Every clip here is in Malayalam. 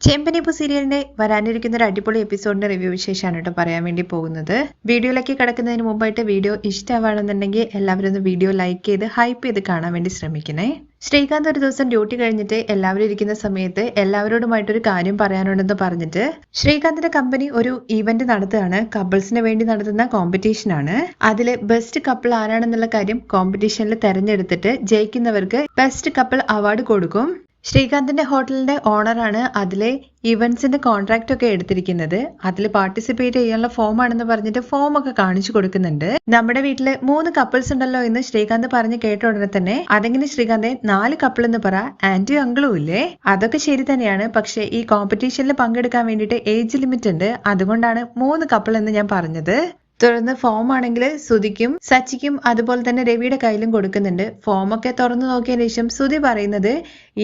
ചെമ്പനിപ്പൂ സീരിയലിന്റെ വരാനിരിക്കുന്ന ഒരു അടിപൊളി എപ്പിസോഡിന്റെ റിവ്യൂ വിശേഷമാണ് കേട്ടോ പറയാൻ വേണ്ടി പോകുന്നത്. വീഡിയോയിലേക്ക് കിടക്കുന്നതിന് മുമ്പായിട്ട് വീഡിയോ ഇഷ്ടമാണെന്നുണ്ടെങ്കിൽ എല്ലാവരും ഒന്ന് വീഡിയോ ലൈക്ക് ചെയ്ത് ഹൈപ്പ് ചെയ്ത് കാണാൻ വേണ്ടി ശ്രമിക്കണേ. ശ്രീകാന്ത് ഒരു ദിവസം ഡ്യൂട്ടി കഴിഞ്ഞിട്ട് എല്ലാവരും ഇരിക്കുന്ന സമയത്ത് എല്ലാവരോടുമായിട്ടൊരു കാര്യം പറയാനുണ്ടെന്ന് പറഞ്ഞിട്ട് ശ്രീകാന്തിന്റെ കമ്പനി ഒരു ഈവന്റ് നടത്തുകയാണ്. കപ്പിൾസിന് വേണ്ടി നടത്തുന്ന കോമ്പറ്റീഷൻ ആണ്. അതില് ബെസ്റ്റ് കപ്പിൾ ആരാണെന്നുള്ള കാര്യം കോമ്പറ്റീഷനിൽ തെരഞ്ഞെടുത്തിട്ട് ജയിക്കുന്നവർക്ക് ബെസ്റ്റ് കപ്പിൾ അവാർഡ് കൊടുക്കും. ശ്രീകാന്തിന്റെ ഹോട്ടലിന്റെ ഓണറാണ് അതിലെ ഇവന്റ്സിന്റെ കോൺട്രാക്ട് ഒക്കെ എടുത്തിരിക്കുന്നത്. അതിൽ പാർട്ടിസിപ്പേറ്റ് ചെയ്യാനുള്ള ഫോം ആണെന്ന് പറഞ്ഞിട്ട് ഫോം ഒക്കെ കാണിച്ചു കൊടുക്കുന്നുണ്ട്. നമ്മുടെ വീട്ടില് 3 കപ്പിൾസ് ഉണ്ടല്ലോ എന്ന് ശ്രീകാന്ത് പറഞ്ഞ് കേട്ട ഉടനെ തന്നെ അതെങ്ങനെ ശ്രീകാന്തെ 4 കപ്പിൾ എന്ന് പറ, ആന്റിയും അങ്കിളും ഇല്ലേ? അതൊക്കെ ശരി തന്നെയാണ്, പക്ഷെ ഈ കോമ്പറ്റീഷനിൽ പങ്കെടുക്കാൻ വേണ്ടിയിട്ട് ഏജ് ലിമിറ്റ് ഉണ്ട്, അതുകൊണ്ടാണ് 3 കപ്പിൾ എന്ന് ഞാൻ പറഞ്ഞത്. തുടർന്ന് ഫോം ആണെങ്കിൽ സുധിക്കും സച്ചിക്കും അതുപോലെ തന്നെ രവിയുടെ കയ്യിലും കൊടുക്കുന്നുണ്ട്. ഫോമൊക്കെ തുറന്നു നോക്കിയ ശേഷം സുധി പറയുന്നത്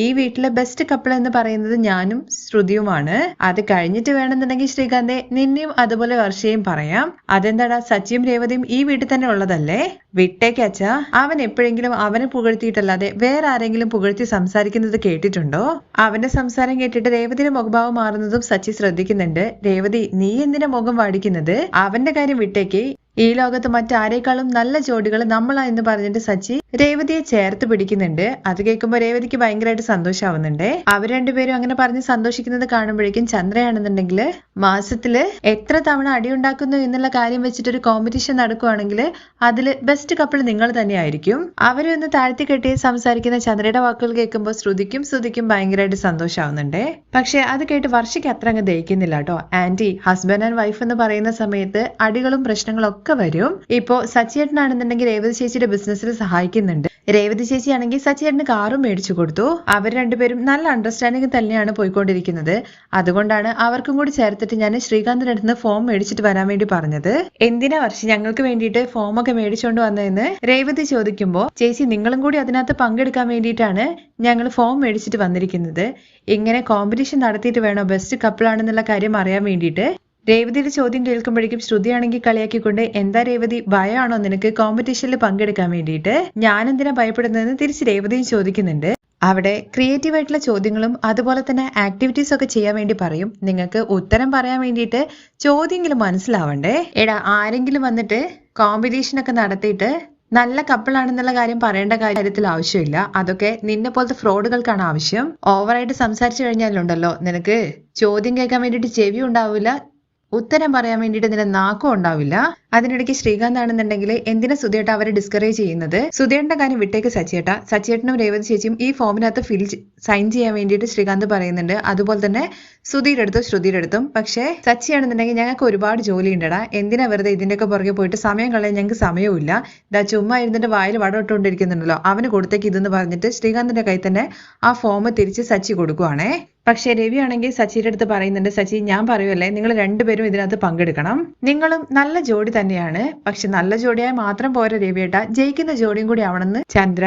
ഈ വീട്ടിലെ ബെസ്റ്റ് കപ്പിൾ എന്ന് പറയുന്നത് ഞാനും ശ്രുതിയുമാണ്. അത് കഴിഞ്ഞിട്ട് വേണമെന്നുണ്ടെങ്കിൽ ശ്രീകാന്തെ നിന്നെയും അതുപോലെ വർഷയും പറയാം. അതെന്താടാ, സച്ചിയും രേവതിയും ഈ വീട്ടിൽ തന്നെ ഉള്ളതല്ലേ? വിട്ടേക്കച്ചാ, അവൻ എപ്പോഴെങ്കിലും അവനെ പുകഴ്ത്തിയിട്ടല്ലാതെ വേറെ ആരെങ്കിലും പുകഴ്ത്തി സംസാരിക്കുന്നത് കേട്ടിട്ടുണ്ടോ? അവന്റെ സംസാരം കേട്ടിട്ട് രേവതിയുടെ മുഖഭാവം മാറുന്നതും സച്ചി ശ്രദ്ധിക്കുന്നുണ്ട്. രേവതി, നീ എന്തിനാ മുഖം വാടിക്കുന്നത്? അവന്റെ കാര്യം വിട്ടേക്ക്. ഈ ലോകത്ത് മറ്റാരേക്കാളും നല്ല ജോഡികൾ നമ്മളാ എന്ന് പറഞ്ഞിട്ട് സച്ചി രേവതിയെ ചേർത്ത് പിടിക്കുന്നുണ്ട്. അത് കേൾക്കുമ്പോൾ രേവതിക്ക് ഭയങ്കരമായിട്ട് സന്തോഷാവുന്നുണ്ട്. അവർ രണ്ടുപേരും അങ്ങനെ പറഞ്ഞ് സന്തോഷിക്കുന്നത് കാണുമ്പോഴേക്കും ചന്ദ്രയാണെന്നുണ്ടെങ്കിൽ മാസത്തില് എത്ര തവണ അടിയുണ്ടാക്കുന്നു എന്നുള്ള കാര്യം വെച്ചിട്ടൊരു കോമ്പറ്റീഷൻ നടക്കുവാണെങ്കിൽ അതില് ബെസ്റ്റ് കപ്പിൾ നിങ്ങൾ തന്നെയായിരിക്കും. അവരെ ഒന്ന് താഴ്ത്തി കെട്ടി സംസാരിക്കുന്ന ചന്ദ്രയുടെ വാക്കുകൾ കേൾക്കുമ്പോൾ ശ്രുതിക്കും ഭയങ്കരമായിട്ട് സന്തോഷാവുന്നുണ്ട്. പക്ഷെ അത് കേട്ട് വർഷയ്ക്ക് അത്ര അങ്ങ് ദഹിക്കുന്നില്ല കേട്ടോ. ആന്റി, ഹസ്ബൻഡ് ആൻഡ് വൈഫ് എന്ന് പറയുന്ന സമയത്ത് അടികളും പ്രശ്നങ്ങളും ഒക്കെ വരും. ഇപ്പോ സച്ചിയേട്ടനാണെന്നുണ്ടെങ്കിൽ രേവതി ചേച്ചിയുടെ ബിസിനസ്സിൽ സഹായിക്കുന്നുണ്ട്. രേവതി ചേച്ചി ആണെങ്കിൽ സച്ചിയേട്ടന് കാറും മേടിച്ചു കൊടുത്തു. അവർ രണ്ടുപേരും നല്ല അണ്ടർസ്റ്റാൻഡിംഗ് തന്നെയാണ് പോയിക്കൊണ്ടിരിക്കുന്നത്. അതുകൊണ്ടാണ് അവർക്കും കൂടി ചേർത്തിട്ട് ഞാൻ ശ്രീകാന്തിന്റെ അടുത്ത് ഫോം മേടിച്ചിട്ട് വരാൻ വേണ്ടി പറഞ്ഞത്. എന്തിനാ വർഷം ഞങ്ങൾക്ക് വേണ്ടിയിട്ട് ഫോമൊക്കെ മേടിച്ചോണ്ട് വന്നതെന്ന് രേവതി ചോദിക്കുമ്പോ, ചേച്ചി നിങ്ങളും കൂടി അതിനകത്ത് പങ്കെടുക്കാൻ വേണ്ടിയിട്ടാണ് ഞങ്ങൾ ഫോം മേടിച്ചിട്ട് വന്നിരിക്കുന്നത്. ഇങ്ങനെ കോമ്പറ്റീഷൻ നടത്തിയിട്ട് വേണോ ബെസ്റ്റ് കപ്പിൾ ആണെന്നുള്ള കാര്യം അറിയാൻ വേണ്ടിയിട്ട്. രേവതിയുടെ ചോദ്യം കേൾക്കുമ്പോഴേക്കും ശ്രുതിയാണെങ്കിൽ കളിയാക്കിക്കൊണ്ട്, എന്താ രേവതി, ഭയമാണോ നിനക്ക് കോമ്പറ്റീഷനിൽ പങ്കെടുക്കാൻ വേണ്ടിയിട്ട്? ഞാൻ എന്തിനാ ഭയപ്പെടുന്നതെന്ന് തിരിച്ച് രേവതിയും ചോദിക്കുന്നുണ്ട്. അവിടെ ക്രിയേറ്റീവ് ആയിട്ടുള്ള ചോദ്യങ്ങളും അതുപോലെ തന്നെ ആക്ടിവിറ്റീസ് ഒക്കെ ചെയ്യാൻ വേണ്ടി പറയും. നിങ്ങൾക്ക് ഉത്തരം പറയാൻ വേണ്ടിയിട്ട് ചോദ്യമെങ്കിലും മനസ്സിലാവണ്ടേ? എടാ, ആരെങ്കിലും വന്നിട്ട് കോമ്പറ്റീഷൻ ഒക്കെ നടത്തിയിട്ട് നല്ല കപ്പിളാണെന്നുള്ള കാര്യം പറയേണ്ട കാര്യത്തിൽ ആവശ്യമില്ല. അതൊക്കെ നിന്നെ പോലത്തെ ഫ്രോഡുകൾക്കാണ് ആവശ്യം. ഓവറായിട്ട് സംസാരിച്ചു കഴിഞ്ഞാലുണ്ടല്ലോ നിനക്ക് ചോദ്യം കേൾക്കാൻ വേണ്ടിയിട്ട് ചെവി ഉണ്ടാവില്ല, ഉത്തരം പറയാൻ വേണ്ടിയിട്ട് നിന്റെ നാക്കും ഉണ്ടാവില്ല. അതിനിടയ്ക്ക് ശ്രീകാന്ത് ആണെന്നുണ്ടെങ്കിൽ എന്തിനാ സുധിയേട്ട അവരെ ഡിസ്കറേജ് ചെയ്യുന്നത്? സുധിയേട്ടന്റെ കാര്യം വിട്ടേക്ക് സച്ചിയേട്ട. സച്ചിയേട്ടനും രേവതി ചേച്ചിയും ഈ ഫോമിനകത്ത് സൈൻ ചെയ്യാൻ വേണ്ടിയിട്ട് ശ്രീകാന്ത് പറയുന്നുണ്ട്. അതുപോലെ തന്നെ സുധിയുടെ അടുത്തും ശ്രുതിയുടെ അടുത്തും. പക്ഷേ സച്ചിയാണെന്നുണ്ടെങ്കിൽ ഞങ്ങൾക്ക് ഒരുപാട് ജോലി ഉണ്ടടാ, എന്തിനാ വെറുതെ ഇതിന്റെയൊക്കെ പുറകെ പോയിട്ട് സമയം കളയാൻ ഞങ്ങൾക്ക് സമയവുമില്ല. ഇതാ ചുമ്മാ ഇരുന്നിട്ട് വായിൽ വടമിട്ടുകൊണ്ടിരിക്കുന്നുണ്ടല്ലോ, അവന് കൊടുത്തേക്ക് ഇതെന്ന് പറഞ്ഞിട്ട് ശ്രീകാന്തിന്റെ കയ്യിൽ തന്നെ ആ ഫോം തിരിച്ച് സച്ചി കൊടുക്കുവാണേ. പക്ഷെ രവി ആണെങ്കിൽ സച്ചിയുടെ അടുത്ത് പറയുന്നുണ്ട്, സച്ചി ഞാൻ പറയുമല്ലേ, നിങ്ങൾ രണ്ടുപേരും ഇതിനകത്ത് പങ്കെടുക്കണം. നിങ്ങളും നല്ല ജോഡി തന്നെയാണ്, പക്ഷെ നല്ല ജോഡിയായി മാത്രം പോരാ രവിയേട്ട, ജയിക്കുന്ന ജോഡിയും കൂടി ആവണമെന്ന്. ചന്ദ്ര,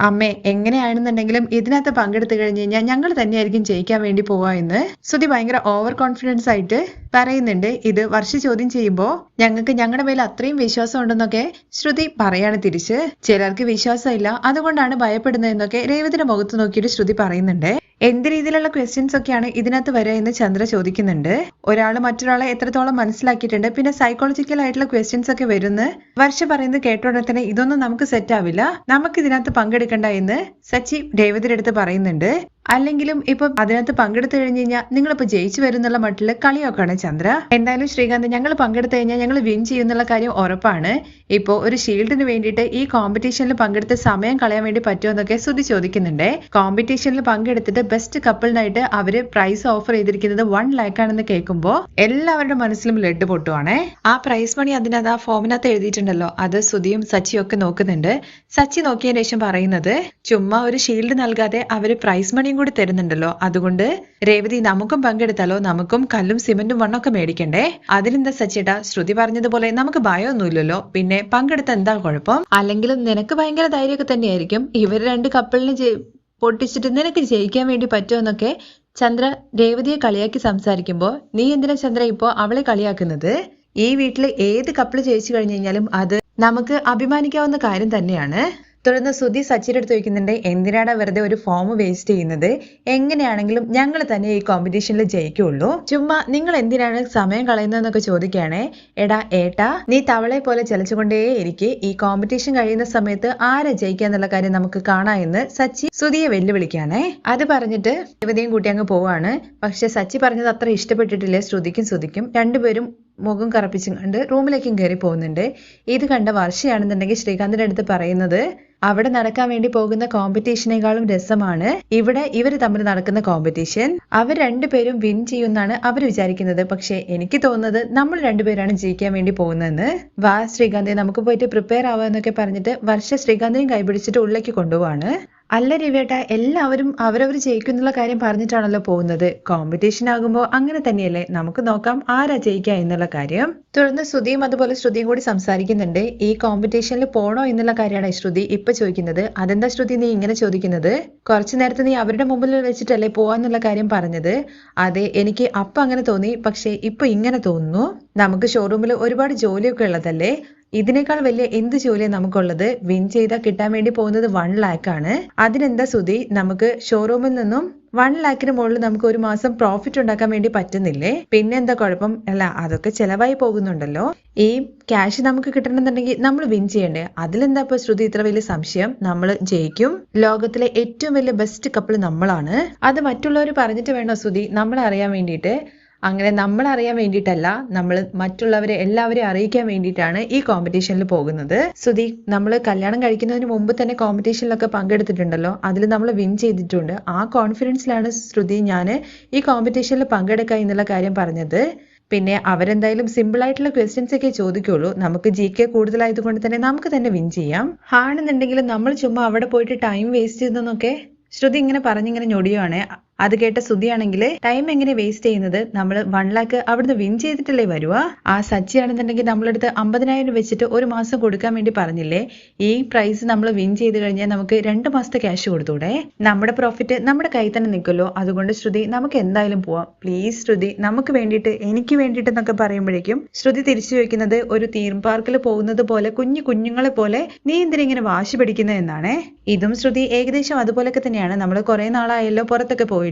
അമ്മേ, എങ്ങനെയാണെന്നുണ്ടെങ്കിലും ഇതിനകത്ത് പങ്കെടുത്തു കഴിഞ്ഞ് കഴിഞ്ഞാൽ ഞങ്ങൾ തന്നെയായിരിക്കും ജയിക്കാൻ വേണ്ടി പോവാ എന്ന് ശ്രുതി ഭയങ്കര ഓവർ കോൺഫിഡൻസ് ആയിട്ട് പറയുന്നുണ്ട്. ഇത് വർഷ ചോദ്യം ചെയ്യുമ്പോൾ ഞങ്ങൾക്ക് ഞങ്ങളുടെ മേലെ അത്രയും വിശ്വാസം ഉണ്ടെന്നൊക്കെ ശ്രുതി പറയാണ് തിരിച്ച്. ചിലർക്ക് വിശ്വാസമില്ല, അതുകൊണ്ടാണ് ഭയപ്പെടുന്നതെന്നൊക്കെ രേവതിയുടെ മുഖത്ത് നോക്കിയിട്ട് ശ്രുതി പറയുന്നുണ്ട്. എന്ത് രീതിയിലുള്ള ക്വസ്റ്റ്യൻസ് ഒക്കെയാണ് ഇതിനകത്ത് വരിക എന്ന് ചന്ദ്ര ചോദിക്കുന്നുണ്ട്. ഒരാൾ മറ്റൊരാളെ എത്രത്തോളം മനസ്സിലാക്കിയിട്ടുണ്ട്, പിന്നെ സൈക്കോളജിക്കൽ ആയിട്ടുള്ള ക്വസ്റ്റ്യൻസ് ഒക്കെ വരുന്ന വർഷ പറയുന്നത് കേട്ടോടെ തന്നെ ഇതൊന്നും നമുക്ക് സെറ്റ് ആവില്ല, നമുക്ക് ഇതിനകത്ത് പങ്കെടുക്കണ്ട എന്ന് സച്ചി രേവതിയുടെ അടുത്ത് പറയുന്നുണ്ട്. അല്ലെങ്കിലും ഇപ്പൊ അതിനകത്ത് പങ്കെടുത്തു കഴിഞ്ഞ് കഴിഞ്ഞാൽ നിങ്ങളിപ്പോ ജയിച്ചു വരുന്നുള്ള മട്ടില് കളിയൊക്കെയാണ് ചന്ദ്ര. എന്തായാലും ശ്രീകാന്ത്, ഞങ്ങൾ പങ്കെടുത്തു കഴിഞ്ഞാൽ ഞങ്ങൾ വിൻ ചെയ്യുന്നുള്ള കാര്യം ഉറപ്പാണ്. ഇപ്പോ ഒരു ഷീൽഡിന് വേണ്ടിയിട്ട് ഈ കോമ്പറ്റീഷനിൽ പങ്കെടുത്ത് സമയം കളയാൻ വേണ്ടി പറ്റുമോ എന്നൊക്കെ ശ്രുതി ചോദിക്കുന്നുണ്ട്. കോമ്പറ്റീഷനിൽ പങ്കെടുത്തിട്ട് ബെസ്റ്റ് കപ്പിളിനായിട്ട് അവര് പ്രൈസ് ഓഫർ ചെയ്തിരിക്കുന്നത് 1 lakh ആണെന്ന് കേൾക്കുമ്പോൾ എല്ലാവരുടെ മനസ്സിലും ലെഡ് പൊട്ടുവാണേ. ആ പ്രൈസ് മണി അതിനകത്ത് ആ ഫോമിനകത്ത് എഴുതിയിട്ടുണ്ടല്ലോ, അത് ശ്രുതിയും സച്ചിയും ഒക്കെ നോക്കുന്നുണ്ട്. സച്ചി നോക്കിയതിനു ശേഷം പറയുന്നത്, ചുമ്മാ ഒരു ഷീൽഡ് നൽകാതെ അവര് പ്രൈസ് മണി കൂടി തരുന്നുണ്ടല്ലോ, അതുകൊണ്ട് രേവതി നമുക്കും പങ്കെടുത്താലോ, നമുക്കും കല്ലും സിമന്റും മണ്ണൊക്കെ മേടിക്കണ്ടേ? അതിനെന്താ സച്ചിയേട്ടാ, ശ്രുതി പറഞ്ഞതുപോലെ നമുക്ക് ഭയമൊന്നുമില്ലല്ലോ, പിന്നെ പങ്കെടുത്ത എന്താ കുഴപ്പം? അല്ലെങ്കിലും നിനക്ക് ഭയങ്കര ധൈര്യമൊക്കെ തന്നെയായിരിക്കും. ഇവർ 2 കപ്പിളിന് പൊട്ടിച്ചിട്ട് നിനക്ക് ജയിക്കാൻ വേണ്ടി പറ്റുമെന്നൊക്കെ ചന്ദ്ര രേവതിയെ കളിയാക്കി സംസാരിക്കുമ്പോൾ, നീ എന്തിനാ ചന്ദ്ര ഇപ്പോ അവളെ കളിയാക്കുന്നത്? ഈ വീട്ടില് ഏത് കപ്പിള് ജയിച്ചു കഴിഞ്ഞു കഴിഞ്ഞാലും അത് നമുക്ക് അഭിമാനിക്കാവുന്ന കാര്യം തന്നെയാണ്. തുടർന്ന് സുധി സച്ചിയുടെ അടുത്ത് ചോദിക്കുന്നുണ്ട്, എന്തിനാണ് വെറുതെ ഒരു ഫോം വേസ്റ്റ് ചെയ്യുന്നത്? എങ്ങനെയാണെങ്കിലും ഞങ്ങൾ തന്നെ ഈ കോമ്പറ്റീഷനിൽ ജയിക്കുള്ളൂ. ചുമ്മാ നിങ്ങൾ എന്തിനാണ് സമയം കളയുന്നതെന്നൊക്കെ ചോദിക്കുകയാണേ. എടാ ഏട്ടാ, നീ തവളെ പോലെ ചലിച്ചുകൊണ്ടേ ഇരിക്കെ, ഈ കോമ്പറ്റീഷൻ കഴിയുന്ന സമയത്ത് ആരെ ജയിക്കാന്നുള്ള കാര്യം നമുക്ക് കാണാം എന്ന് സച്ചി സുധിയെ വെല്ലുവിളിക്കുകയാണേ. അത് പറഞ്ഞിട്ട് രേവതിയും കൂട്ടി അങ്ങ് പോവാണ്. പക്ഷെ സച്ചി പറഞ്ഞത് അത്ര ഇഷ്ടപ്പെട്ടിട്ടില്ലേ ശ്രുതിക്കും സുധിക്കും. രണ്ടുപേരും മുഖം കറപ്പിച്ചും കണ്ട് റൂമിലേക്കും കയറി പോകുന്നുണ്ട്. ഇത് കണ്ട വർഷയാണെന്നുണ്ടെങ്കിൽ ശ്രീകാന്തിന്റെ അടുത്ത് പറയുന്നത്, അവിടെ നടക്കാൻ വേണ്ടി പോകുന്ന കോമ്പറ്റീഷനേക്കാളും രസമാണ് ഇവിടെ ഇവര് തമ്മിൽ നടക്കുന്ന കോമ്പറ്റീഷൻ. അവർ രണ്ടുപേരും വിൻ ചെയ്യുമെന്നാണ് അവർ വിചാരിക്കുന്നത്. പക്ഷെ എനിക്ക് തോന്നുന്നത് നമ്മൾ രണ്ടുപേരാണ് ജയിക്കാൻ വേണ്ടി പോകുന്നതെന്ന്. വാ ശ്രീകാന്തെ, നമുക്ക് പോയിട്ട് പ്രിപ്പയർ ആവാന്നൊക്കെ പറഞ്ഞിട്ട് വർഷ ശ്രീകാന്തിനെയും കൈപിടിച്ചിട്ട് ഉള്ളിലേക്ക് കൊണ്ടുപോവാണ്. അല്ല രവിയേട്ട, എല്ലാവരും അവരവർ ജയിക്കുന്നുള്ള കാര്യം പറഞ്ഞിട്ടാണല്ലോ പോകുന്നത്. കോമ്പറ്റീഷൻ ആകുമ്പോൾ അങ്ങനെ തന്നെയല്ലേ, നമുക്ക് നോക്കാം ആരാ ജയിക്കുക എന്നുള്ള കാര്യം. തുടർന്ന് ശ്രുതിയും അതുപോലെ ശ്രുതിയും കൂടി സംസാരിക്കുന്നുണ്ട്. ഈ കോമ്പറ്റീഷനിൽ പോണോ എന്നുള്ള കാര്യമാണ് ശ്രുതി ഇപ്പൊ ചോദിക്കുന്നത്. അതെന്താ ശ്രുതി നീ ഇങ്ങനെ ചോദിക്കുന്നത്? കുറച്ചു നേരത്തെ നീ അവരുടെ മുമ്പിൽ വെച്ചിട്ടല്ലേ പോവാന്നുള്ള കാര്യം പറഞ്ഞത്? അതെ, എനിക്ക് അപ്പൊ അങ്ങനെ തോന്നി, പക്ഷെ ഇപ്പൊ ഇങ്ങനെ തോന്നുന്നു. നമുക്ക് ഷോറൂമിൽ ഒരുപാട് ജോലിയൊക്കെ ഉള്ളതല്ലേ, ഇതിനേക്കാൾ വലിയ എന്ത് ജോലിയാണ് നമുക്കുള്ളത്? വിൻ ചെയ്താൽ കിട്ടാൻ വേണ്ടി പോകുന്നത് 1 lakh ആണ്. അതിനെന്താ സുധി, നമുക്ക് ഷോറൂമിൽ നിന്നും 1 lakhന് മുകളിൽ നമുക്ക് ഒരു മാസം പ്രോഫിറ്റ് ഉണ്ടാക്കാൻ വേണ്ടി പറ്റുന്നില്ലേ? പിന്നെന്താ കുഴപ്പം? അല്ല, അതൊക്കെ ചെലവായി പോകുന്നുണ്ടല്ലോ. ഈ ക്യാഷ് നമുക്ക് കിട്ടണമെന്നുണ്ടെങ്കിൽ നമ്മൾ വിൻ ചെയ്യണ്ടേ? അതിലെന്താ ഇപ്പൊ ശ്രുതി ഇത്ര വലിയ സംശയം? നമ്മൾ ജയിക്കും. ലോകത്തിലെ ഏറ്റവും വലിയ ബെസ്റ്റ് കപ്പിൾ നമ്മളാണ്. അത് മറ്റുള്ളവർ പറഞ്ഞിട്ട് വേണോ സുധി നമ്മളെ അറിയാൻ വേണ്ടിയിട്ട്? അങ്ങനെ നമ്മൾ അറിയാൻ വേണ്ടിയിട്ടല്ല, നമ്മൾ മറ്റുള്ളവരെ എല്ലാവരെയും അറിയിക്കാൻ വേണ്ടിയിട്ടാണ് ഈ കോമ്പറ്റീഷനിൽ പോകുന്നത്. സുധി, നമ്മൾ കല്യാണം കഴിക്കുന്നതിന് മുമ്പ് തന്നെ കോമ്പറ്റീഷനിലൊക്കെ പങ്കെടുത്തിട്ടുണ്ടല്ലോ, അതിൽ നമ്മൾ വിൻ ചെയ്തിട്ടുണ്ട്. ആ കോൺഫിഡൻസിലാണ് ശ്രുതി ഞാൻ ഈ കോമ്പറ്റീഷനിൽ പങ്കെടുക്കുക എന്നുള്ള കാര്യം പറഞ്ഞത്. പിന്നെ അവരെന്തായാലും സിമ്പിൾ ആയിട്ടുള്ള ക്വസ്റ്റ്യൻസ് ഒക്കെ ചോദിക്കുള്ളൂ. നമുക്ക് GK കൂടുതലായതുകൊണ്ട് തന്നെ നമുക്ക് തന്നെ വിൻ ചെയ്യാം. ആണെന്നുണ്ടെങ്കിൽ നമ്മൾ ചുമ്മാ അവിടെ പോയിട്ട് ടൈം വേസ്റ്റ് ചെയ്തെന്നൊക്കെ ശ്രുതി ഇങ്ങനെ പറഞ്ഞിങ്ങനെ ഞൊടിയുവാണ്. അത് കേട്ട ശ്രുതിയാണെങ്കിൽ ടൈം എങ്ങനെ വേസ്റ്റ് ചെയ്യുന്നത്? നമ്മൾ 1 lakh അവിടുന്ന് വിൻ ചെയ്തിട്ടല്ലേ വരുക? ആ സച്ചിയാണെന്നുണ്ടെങ്കിൽ നമ്മളടുത്ത് 50,000 വെച്ചിട്ട് ഒരു മാസം കൊടുക്കാൻ വേണ്ടി പറഞ്ഞില്ലേ? ഈ പ്രൈസ് നമ്മൾ വിൻ ചെയ്ത് കഴിഞ്ഞാൽ നമുക്ക് 2 മാസത്തെ ക്യാഷ് കൊടുത്തൂടെ? നമ്മുടെ പ്രോഫിറ്റ് നമ്മുടെ കയ്യിൽ തന്നെ നിൽക്കുമല്ലോ. അതുകൊണ്ട് ശ്രുതി, നമുക്ക് എന്തായാലും പോവാം. പ്ലീസ് ശ്രുതി, നമുക്ക് വേണ്ടിയിട്ട്, എനിക്ക് വേണ്ടിയിട്ട് എന്നൊക്കെ പറയുമ്പോഴേക്കും ശ്രുതി തിരിച്ചു ചോദിക്കുന്നത്, ഒരു തീം പാർക്കിൽ പോകുന്നത് പോലെ കുഞ്ഞുങ്ങളെ പോലെ നീ എന്തിനിങ്ങനെ വാശി പിടിക്കുന്നത് എന്നാണ്. ഇതും ശ്രുതി ഏകദേശം അതുപോലൊക്കെ തന്നെയാണ്. നമ്മൾ കുറെ നാളായല്ലോ പുറത്തൊക്കെ പോയിട്ട്.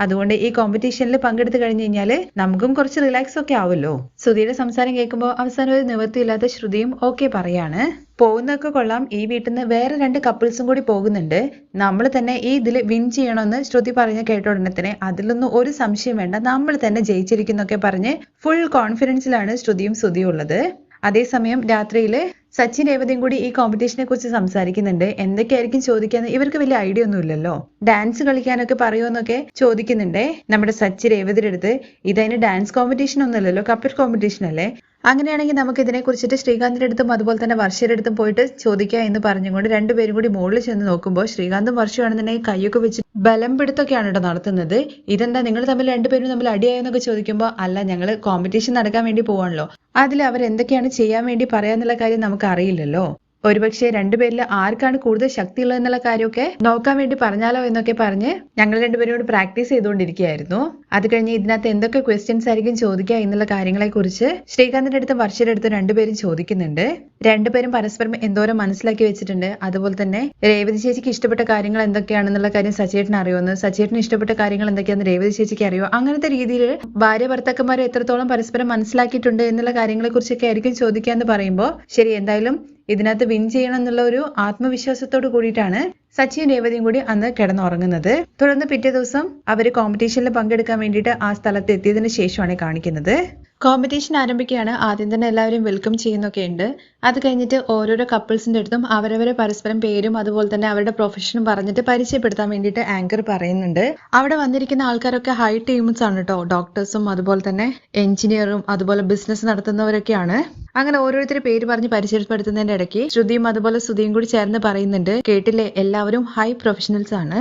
അതുകൊണ്ട് ഈ കോമ്പറ്റീഷനിൽ പങ്കെടുത്തു കഴിഞ്ഞു കഴിഞ്ഞാൽ നമുക്കും കുറച്ച് റിലാക്സ് ഒക്കെ ആവുമല്ലോ. ശ്രുതിയുടെ സംസാരം കേൾക്കുമ്പോൾ അവസാനം ഒരു നിവൃത്തിയില്ലാത്ത ശ്രുതിയും ഓക്കെ പറയാണ്. പോകുന്നതൊക്കെ കൊള്ളാം. ഈ വീട്ടിൽ നിന്ന് വേറെ 2 കപ്പിൾസും കൂടി പോകുന്നുണ്ട്. നമ്മൾ തന്നെ ഈ ഇതിൽ വിൻ ചെയ്യണമെന്ന് ശ്രുതി പറഞ്ഞ കേട്ട ഉടനെ തന്നെ അതിലൊന്നും ഒരു സംശയം വേണ്ട, നമ്മൾ തന്നെ ജയിച്ചിരിക്കുന്നൊക്കെ പറഞ്ഞ് ഫുൾ കോൺഫിഡൻസിലാണ് ശ്രുതിയും ശ്രുതിയും ഉള്ളത്. അതേസമയം രാത്രിയിൽ സച്ചിൻ രേവതിയും കൂടി ഈ കോമ്പറ്റീഷനെ കുറിച്ച് സംസാരിക്കുന്നുണ്ട്. എന്തൊക്കെയായിരിക്കും ചോദിക്കാന്ന് ഇവർക്ക് വലിയ ഐഡിയ ഒന്നും ഇല്ലല്ലോ. ഡാൻസ് കളിക്കാനൊക്കെ പറയുമെന്നൊക്കെ ചോദിക്കുന്നുണ്ടേ നമ്മുടെ സച്ചി രേവതിയുടെ അടുത്ത്. ഇതതിന് ഡാൻസ് കോമ്പറ്റീഷൻ ഒന്നുമല്ലല്ലോ, കപ്പിൾ കോമ്പറ്റീഷൻ അല്ലേ? അങ്ങനെയാണെങ്കിൽ നമുക്ക് ഇതിനെ കുറിച്ചിട്ട് ശ്രീകാന്തിന്റെ അടുത്തും അതുപോലെ തന്നെ വർഷയുടെ അടുത്തും പോയിട്ട് ചോദിക്കുക എന്ന് പറഞ്ഞുകൊണ്ട് രണ്ടുപേരും കൂടി മുകളിൽ ചെന്ന് നോക്കുമ്പോൾ ശ്രീകാന്തും വർഷയാണെന്നുണ്ടെങ്കിൽ കൈയൊക്കെ വെച്ച് ബലം പിടുത്തൊക്കെയാണ് കേട്ടോ നടത്തുന്നത്. ഇതെന്താ നിങ്ങൾ തമ്മിൽ രണ്ടുപേരും തമ്മിൽ അടിയായെന്നൊക്കെ ചോദിക്കുമ്പോൾ, അല്ല, ഞങ്ങൾ കോമ്പറ്റീഷൻ നടക്കാൻ വേണ്ടി പോവാണല്ലോ, അതിൽ അവർ എന്തൊക്കെയാണ് ചെയ്യാൻ വേണ്ടി പറയാന്നുള്ള കാര്യം നമുക്ക് അറിയില്ലല്ലോ. ഒരുപക്ഷെ രണ്ടുപേരിൽ ആർക്കാണ് കൂടുതൽ ശക്തിയുള്ളത് എന്നുള്ള കാര്യമൊക്കെ നോക്കാൻ വേണ്ടി പറഞ്ഞാലോ എന്നൊക്കെ പറഞ്ഞ് ഞങ്ങൾ രണ്ടുപേരും കൂടി പ്രാക്ടീസ് ചെയ്തുകൊണ്ടിരിക്കുകയായിരുന്നു. അത് കഴിഞ്ഞ് ഇതിനകത്ത് എന്തൊക്കെ ക്വസ്റ്റ്യൻസ് ആയിരിക്കും ചോദിക്കുക എന്നുള്ള കാര്യങ്ങളെ കുറിച്ച് ശ്രീകാന്തിന്റെ അടുത്തും വർഷയുടെ അടുത്തും രണ്ടുപേരും ചോദിക്കുന്നുണ്ട്. രണ്ടുപേരും പരസ്പരം എന്തോരം മനസ്സിലാക്കി വെച്ചിട്ടുണ്ട്. അതുപോലെ തന്നെ രേവതി ചേച്ചിക്ക് ഇഷ്ടപ്പെട്ട കാര്യങ്ങൾ എന്തൊക്കെയാണെന്നുള്ള കാര്യം സച്ചേട്ടന് അറിയുമെന്ന്, സച്ചേട്ടന് ഇഷ്ടപ്പെട്ട കാര്യങ്ങൾ എന്തൊക്കെയാണെന്ന് രേവതി ചേച്ചിക്ക് അറിയോ, അങ്ങനത്തെ രീതിയിൽ ഭാര്യ ഭർത്താക്കന്മാരെ എത്രത്തോളം പരസ്പരം മനസ്സിലാക്കിയിട്ടുണ്ട് എന്നുള്ള കാര്യങ്ങളെ കുറിച്ചൊക്കെ ആയിരിക്കും ചോദിക്കാന്ന് പറയുമ്പോൾ, ശരി, എന്തായാലും ഇതിനകത്ത് വിൻ ചെയ്യണം എന്നുള്ള ഒരു ആത്മവിശ്വാസത്തോട് കൂടിയിട്ടാണ് സച്ചിയും രേവതിയും കൂടി അന്ന് കിടന്നുറങ്ങുന്നത്. തുടർന്ന് പിറ്റേ ദിവസം അവർ കോമ്പറ്റീഷനിൽ പങ്കെടുക്കാൻ വേണ്ടിയിട്ട് ആ സ്ഥലത്ത് എത്തിയതിനു ശേഷമാണ് കാണിക്കുന്നത്. കോമ്പറ്റീഷൻ ആരംഭിക്കുകയാണ്. ആദ്യം തന്നെ എല്ലാവരും വെൽക്കം ചെയ്യുന്നൊക്കെ ഉണ്ട്. അത് കഴിഞ്ഞിട്ട് ഓരോരോ കപ്പിൾസിന്റെ അടുത്തും അവരവരെ പരസ്പരം പേരും അതുപോലെ തന്നെ അവരുടെ പ്രൊഫഷനും പറഞ്ഞിട്ട് പരിചയപ്പെടുത്താൻ വേണ്ടിയിട്ട് ആങ്കർ പറയുന്നുണ്ട്. അവിടെ വന്നിരിക്കുന്ന ആൾക്കാരൊക്കെ ഹൈ ടീംസ് ആണ് കേട്ടോ. ഡോക്ടേഴ്സും അതുപോലെ തന്നെ എഞ്ചിനീയറും അതുപോലെ ബിസിനസ് നടത്തുന്നവരൊക്കെയാണ്. അങ്ങനെ ഓരോരുത്തരുടെ പേര് പറഞ്ഞ് പരിചയപ്പെടുത്തുന്നതിന്റെ ഇടയ്ക്ക് ശ്രുതിയും അതുപോലെ ശ്രുതിയും കൂടി ചേർന്ന് പറയുന്നുണ്ട്, കേട്ടില്ലേ, എല്ലാവരും ഹൈ പ്രൊഫഷണൽസ് ആണ്.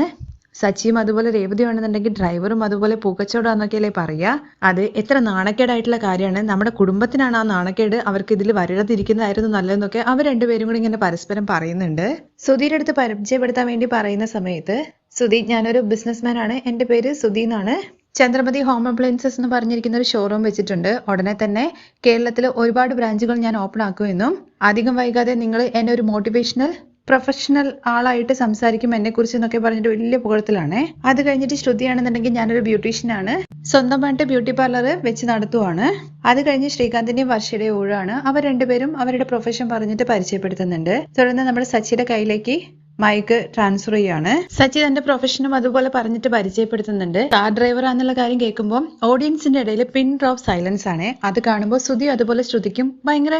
സച്ചിയും അതുപോലെ രേവതിയാണെന്നുണ്ടെങ്കിൽ ഡ്രൈവറും അതുപോലെ പൂക്കച്ചവടമാണെന്നൊക്കെയല്ലേ പറയാ. അത് എത്ര നാണക്കേടായിട്ടുള്ള കാര്യമാണ്. നമ്മുടെ കുടുംബത്തിനാണ് ആ നാണക്കേട്, അവർക്ക് ഇതിൽ വരരുതിരിക്കുന്നതായിരുന്നു നല്ലതെന്നൊക്കെ അവർ രണ്ടുപേരും കൂടി ഇങ്ങനെ പരസ്പരം പറയുന്നുണ്ട്. സുധീരുടെ അടുത്ത് പരിചയപ്പെടുത്താൻ വേണ്ടി പറയുന്ന സമയത്ത്, സുധി, ഞാനൊരു ബിസിനസ്മാൻ ആണ്, എന്റെ പേര് സുധി എന്നാണ്. ചന്ദ്രമതി ഹോം അപ്ലയൻസസ് എന്ന് പറഞ്ഞിരിക്കുന്ന ഒരു ഷോറൂം വെച്ചിട്ടുണ്ട്. ഉടനെ തന്നെ കേരളത്തിൽ ഒരുപാട് ബ്രാഞ്ചുകൾ ഞാൻ ഓപ്പൺ ആക്കുമെന്നും അധികം വൈകാതെ നിങ്ങൾ എന്നെ ഒരു മോട്ടിവേഷണൽ പ്രൊഫഷണൽ ആളായിട്ട് സംസാരിക്കും എന്നെ കുറിച്ച് എന്നൊക്കെ പറഞ്ഞിട്ട് വലിയ പുകഴത്തിലാണ്. അത് കഴിഞ്ഞിട്ട് ശ്രുതിയാണെന്നുണ്ടെങ്കിൽ ഞാനൊരു ബ്യൂട്ടീഷ്യനാണ്, സ്വന്തമായിട്ട് ബ്യൂട്ടി പാർലർ വെച്ച് നടത്തുവാണ്. അത് കഴിഞ്ഞ് ശ്രീകാന്തിന്റെയും വർഷയുടെയും ഊഴാണ്. അവർ രണ്ടുപേരും അവരുടെ പ്രൊഫഷൻ പറഞ്ഞിട്ട് പരിചയപ്പെടുത്തുന്നുണ്ട്. തുടർന്ന് നമ്മുടെ സച്ചിയുടെ കയ്യിലേക്ക് മൈക്ക് ട്രാൻസ്ഫർ ചെയ്യാണ്. സച്ചി തന്റെ പ്രൊഫഷനും അതുപോലെ പറഞ്ഞിട്ട് പരിചയപ്പെടുത്തുന്നുണ്ട്. കാർ ഡ്രൈവർ ആണെന്നുള്ള കാര്യം കേൾക്കുമ്പോൾ ഓഡിയൻസിന്റെ ഇടയിൽ പിൻ ഡ്രോപ്പ് സൈലൻസ് ആണ്. അത് കാണുമ്പോൾ ശ്രുതി അതുപോലെ ശ്രുതിക്കും ഭയങ്കര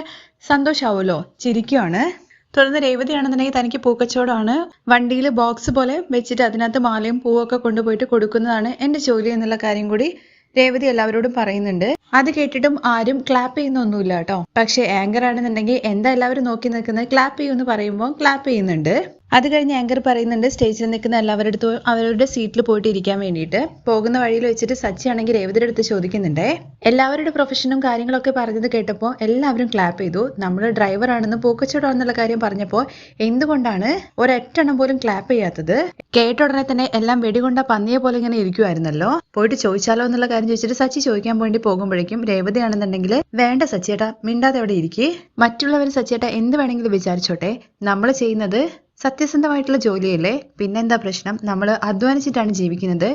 സന്തോഷാവുമല്ലോ, ചിരിക്കുവാണ്. തുടർന്ന് രേവതി ആണെന്നുണ്ടെങ്കിൽ തനിക്ക് പൂക്കച്ചവടമാണ്, വണ്ടിയിൽ ബോക്സ് പോലെ വെച്ചിട്ട് അതിനകത്ത് മാലയും പൂവൊക്കെ കൊണ്ടുപോയിട്ട് കൊടുക്കുന്നതാണ് എന്റെ ജോലി എന്നുള്ള കാര്യം കൂടി രേവതി എല്ലാവരോടും പറയുന്നുണ്ട്. അത് കേട്ടിട്ടും ആരും ക്ലാപ്പ് ചെയ്യുന്നൊന്നുമില്ല കേട്ടോ. പക്ഷെ ആങ്കർ ആണെന്നുണ്ടെങ്കിൽ എന്താ എല്ലാവരും നോക്കി നിൽക്കുന്നത്, ക്ലാപ്പ് ചെയ്യുമെന്ന് പറയുമ്പോൾ ക്ലാപ്പ് ചെയ്യുന്നുണ്ട്. അത് കഴിഞ്ഞ് ആങ്കർ പറയുന്നുണ്ട് സ്റ്റേജിൽ നിൽക്കുന്ന എല്ലാവരുടെ അടുത്തും അവരുടെ സീറ്റിൽ പോയിട്ട് ഇരിക്കാൻ വേണ്ടിയിട്ട്. പോകുന്ന വഴിയിൽ വെച്ചിട്ട് സച്ചി ആണെങ്കിൽ രേവതിയുടെ അടുത്ത് ചോദിക്കുന്നുണ്ടേ. എല്ലാവരുടെ പ്രൊഫഷനും കാര്യങ്ങളൊക്കെ പറഞ്ഞത് കേട്ടപ്പോൾ എല്ലാവരും ക്ലാപ്പ് ചെയ്തു. നമ്മുടെ ഡ്രൈവർ ആണെന്ന് പൂക്കച്ചവടമാണെന്നുള്ള കാര്യം പറഞ്ഞപ്പോൾ എന്തുകൊണ്ടാണ് ഒരെണ്ണം പോലും ക്ലാപ്പ് ചെയ്യാത്തത്? കേട്ട ഉടനെ തന്നെ എല്ലാം വെടികൊണ്ട പന്നിയെ പോലെ ഇങ്ങനെ ഇരിക്കുമായിരുന്നല്ലോ. പോയിട്ട് ചോദിച്ചാലോ എന്നുള്ള കാര്യം ചോദിച്ചിട്ട് സച്ചി ചോദിക്കാൻ വേണ്ടി പോകുമ്പോഴേക്കും രേവതി ആണെന്നുണ്ടെങ്കിൽ വേണ്ട സച്ചിയേട്ടാ, മിണ്ടാതെ അവിടെ ഇരിക്കേ, മറ്റുള്ളവർ സച്ചിയേട്ടാ എന്ത് വേണമെങ്കിലും വിചാരിച്ചോട്ടെ, നമ്മൾ ചെയ്യുന്നത് സത്യസന്ധമായിട്ടുള്ള ജോലിയല്ലേ, പിന്നെന്താ പ്രശ്നം? നമ്മൾ അധ്വാനിച്ചിട്ടാണ് ജീവിക്കുന്നത്.